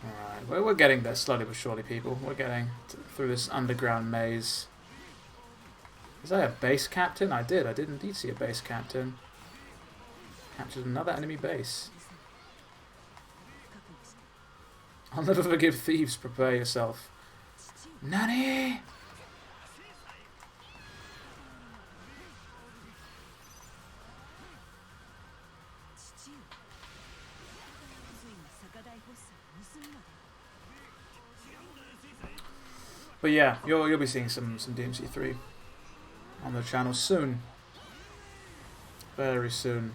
Alright, we're getting there slowly but surely, people. We're getting through this underground maze. Is that a base captain? I did indeed see a base captain. Captured another enemy base. I'll never forgive thieves, prepare yourself. Nani? But yeah, you'll be seeing some DMC3 on the channel soon. Very soon.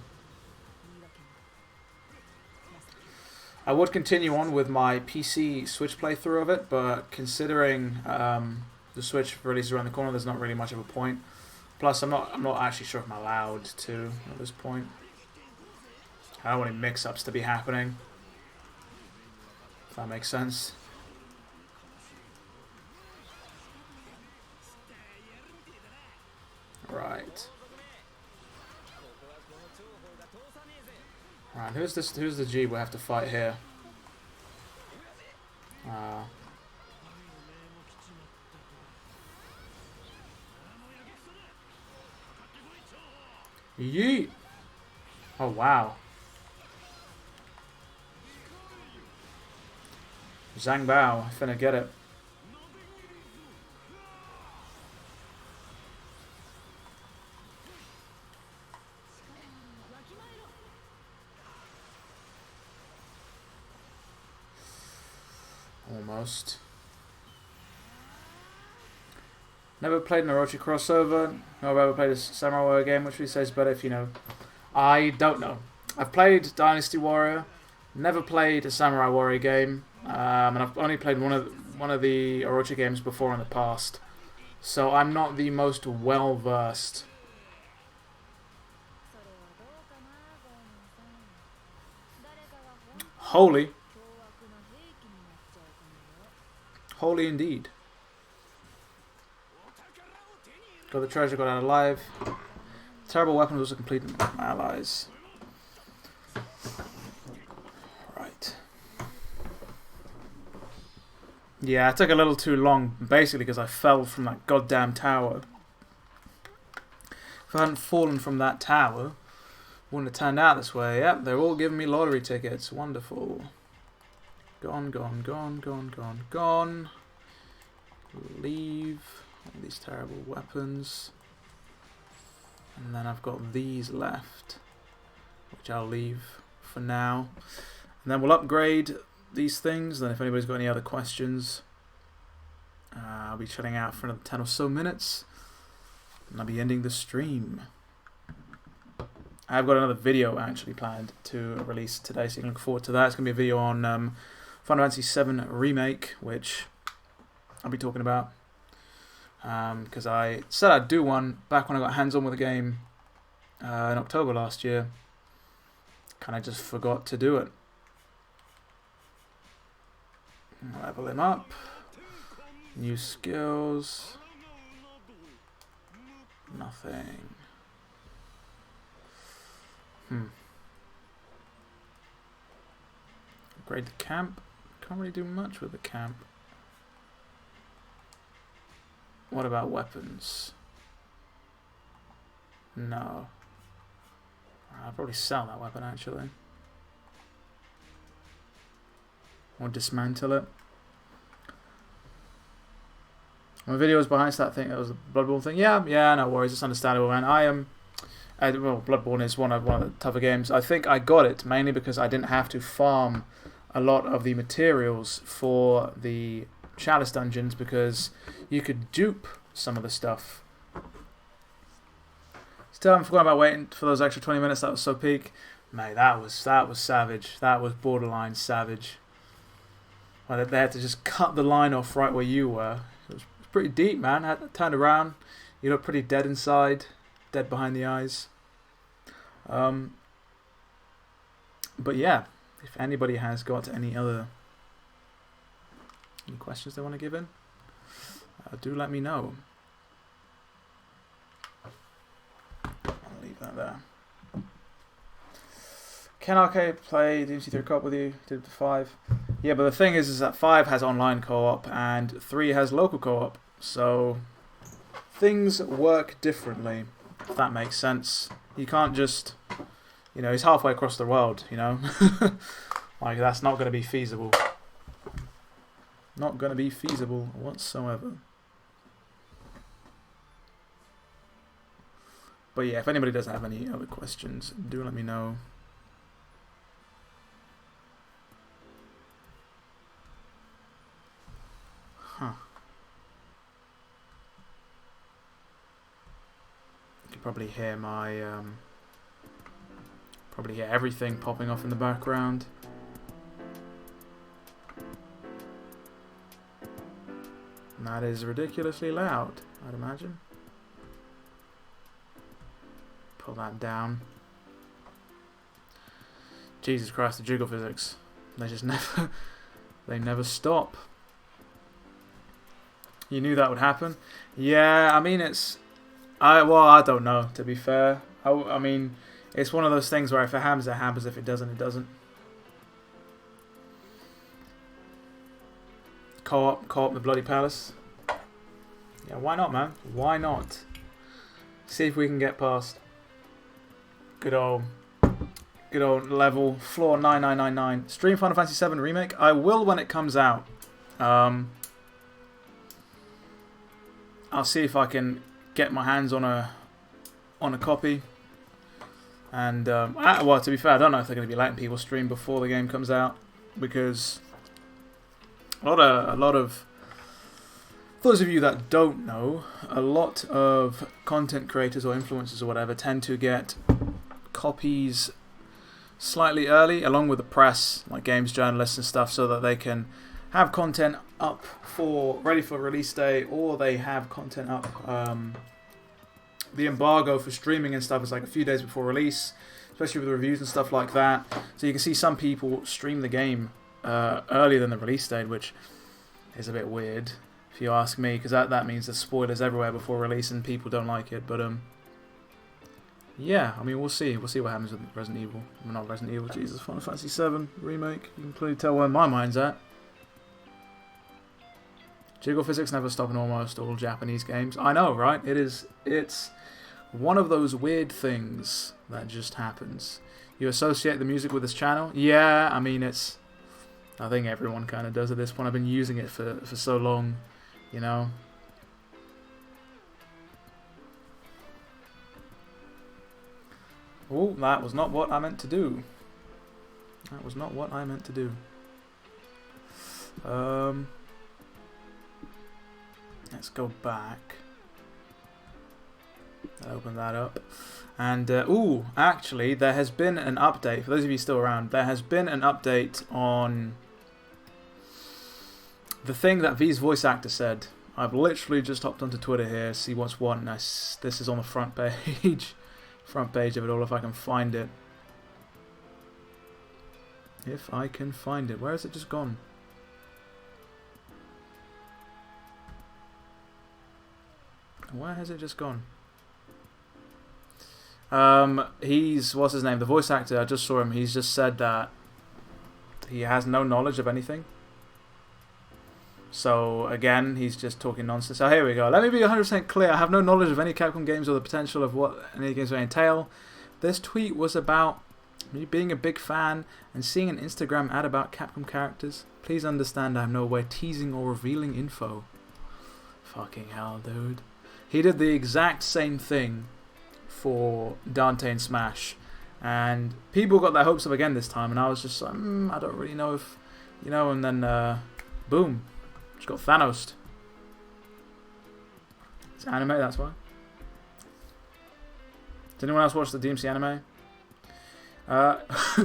I would continue on with my PC Switch playthrough of it, but considering the Switch release around the corner, there's not really much of a point. Plus, I'm not actually sure if I'm allowed to at this point. I don't want any mix-ups to be happening. If that makes sense. Right. Right, who's the G we have to fight here? Yeet! Oh wow. Zhang Bao, finna get it. Almost. Never played an Orochi crossover. No, I've ever played a Samurai Warrior game, which we say is better if you know. I don't know. I've played Dynasty Warrior. Never played a Samurai Warrior game. And I've only played one of the Orochi games before in the past. So I'm not the most well versed. Holy. Holy indeed. Got the treasure, got out alive. Terrible weapon was a complete allies. Right. Yeah, it took a little too long, basically because I fell from that goddamn tower. If I hadn't fallen from that tower, wouldn't have turned out this way. Yep, they're all giving me lottery tickets. Wonderful. Gone, gone, gone, gone, gone, gone. Leave all these terrible weapons. And then I've got these left, which I'll leave for now. And then we'll upgrade these things. Then if anybody's got any other questions, I'll be chilling out for another 10 or so minutes. And I'll be ending the stream. I've got another video actually planned to release today, so you can look forward to that. It's going to be a video on Final Fantasy VII Remake, which I'll be talking about. Because I said I'd do one back when I got hands-on with the game in October last year. Kind of just forgot to do it. Level him up. New skills. Nothing. Upgrade the camp. Can't really do much with the camp. What about weapons? No. I'll probably sell that weapon actually. Or dismantle it. My video was behind that thing. That was the Bloodborne thing. Yeah, no worries. It's understandable, man. Well, Bloodborne is one of the tougher games. I think I got it mainly because I didn't have to farm a lot of the materials for the Chalice dungeons because you could dupe some of the stuff. Still haven't forgotten about waiting for those extra 20 minutes. That was so peak. Mate, that was savage. That was borderline savage. Well, they had to just cut the line off right where you were. It was pretty deep, man. I turned around. You look pretty dead inside. Dead behind the eyes. But yeah, if anybody has got any questions they want to give in, do let me know. I'll leave that there. Can Arcade play DMC3 co-op with you? Did 5? Yeah, but the thing is that 5 has online co-op and 3 has local co-op. So things work differently, if that makes sense. You can't just, he's halfway across the world, Like, that's not going to be feasible. Not going to be feasible whatsoever. But yeah, if anybody does have any other questions, do let me know. Huh. You can probably hear my everything popping off in the background. And that is ridiculously loud, I'd imagine. Pull that down. Jesus Christ, the jiggle physics. They just never stop. You knew that would happen? Yeah, I mean I don't know, to be fair. I mean, it's one of those things where if it happens, it happens. If it doesn't, it doesn't. Co-op the Bloody Palace. Yeah, why not, man? Why not? See if we can get past good old level floor 9999. Stream Final Fantasy VII Remake. I will when it comes out. I'll see if I can get my hands on a copy. And well, to be fair, I don't know if they're going to be letting people stream before the game comes out, because a lot of those of you that don't know, a lot of content creators or influencers or whatever tend to get copies slightly early, along with the press, like games journalists and stuff, so that they can have content up ready for release day, or they have content up. The embargo for streaming and stuff is like a few days before release. especially with reviews and stuff like that. So you can see some people stream the game earlier than the release date, which is a bit weird, if you ask me, because that means there's spoilers everywhere before release and people don't like it. But yeah, I mean, we'll see. We'll see what happens with Resident Evil. Well, not Resident Evil, Jesus, Final Fantasy VII Remake. You can clearly tell where my mind's at. Jiggle physics never stop in almost all Japanese games. I know, right? It's one of those weird things that just happens. You associate the music with this channel? Yeah, I mean, I think everyone kind of does at this point. I've been using it for so long, you know. Oh, that was not what I meant to do. That was not what I meant to do. Let's go back. Open that up. And, ooh, actually, there has been an update. For those of you still around, there has been an update on the thing that V's voice actor said. I've literally just hopped onto Twitter here, see what's what, and this is on the front page. Front page of it all, if I can find it. If I can find it. Where has it just gone? Where has it just gone? What's his name? The voice actor, I just saw him. He's just said that he has no knowledge of anything. So, again, he's just talking nonsense. So, here we go. Let me be 100% clear. I have no knowledge of any Capcom games or the potential of what any games may entail. This tweet was about me being a big fan and seeing an Instagram ad about Capcom characters. Please understand I am nowhere teasing or revealing info. Fucking hell, dude. He did the exact same thing for Dante and Smash. And people got their hopes up again this time. And I was just like, I don't really know if, you know, and then, boom. Just got Thanos. It's anime, that's why. Did anyone else watch the DMC anime?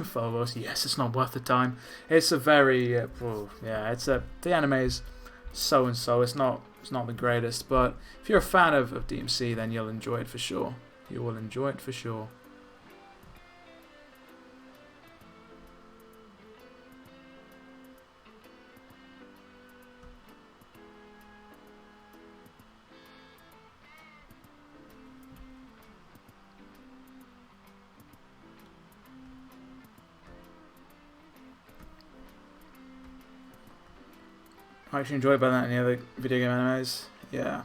Phobos, yes, it's not worth the time. It's a very, yeah, the anime is so and so. It's not the greatest, but if you're a fan of DMC, then you'll enjoy it for sure. You will enjoy it for sure. I actually enjoy it better than any other video game animes. Yeah.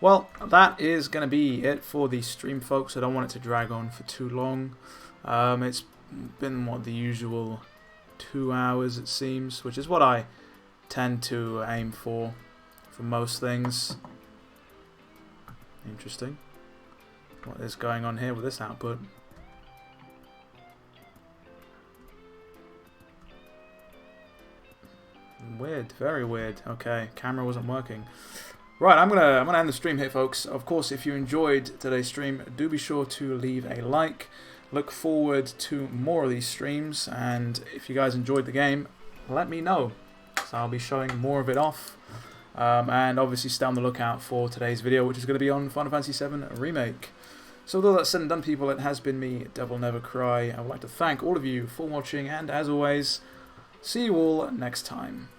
Well, that is going to be it for the stream, folks. I don't want it to drag on for too long. It's been, the usual 2 hours, it seems, which is what I tend to aim for most things. Interesting. What is going on here with this output? Weird, very weird. Okay, camera wasn't working. Right, I'm gonna end the stream here, folks. Of course, if you enjoyed today's stream, do be sure to leave a like. Look forward to more of these streams, and if you guys enjoyed the game, let me know. So I'll be showing more of it off. And obviously stay on the lookout for today's video, which is going to be on Final Fantasy VII Remake. So with all that said and done, people, it has been me, Devil Never Cry. I would like to thank all of you for watching, and as always, see you all next time.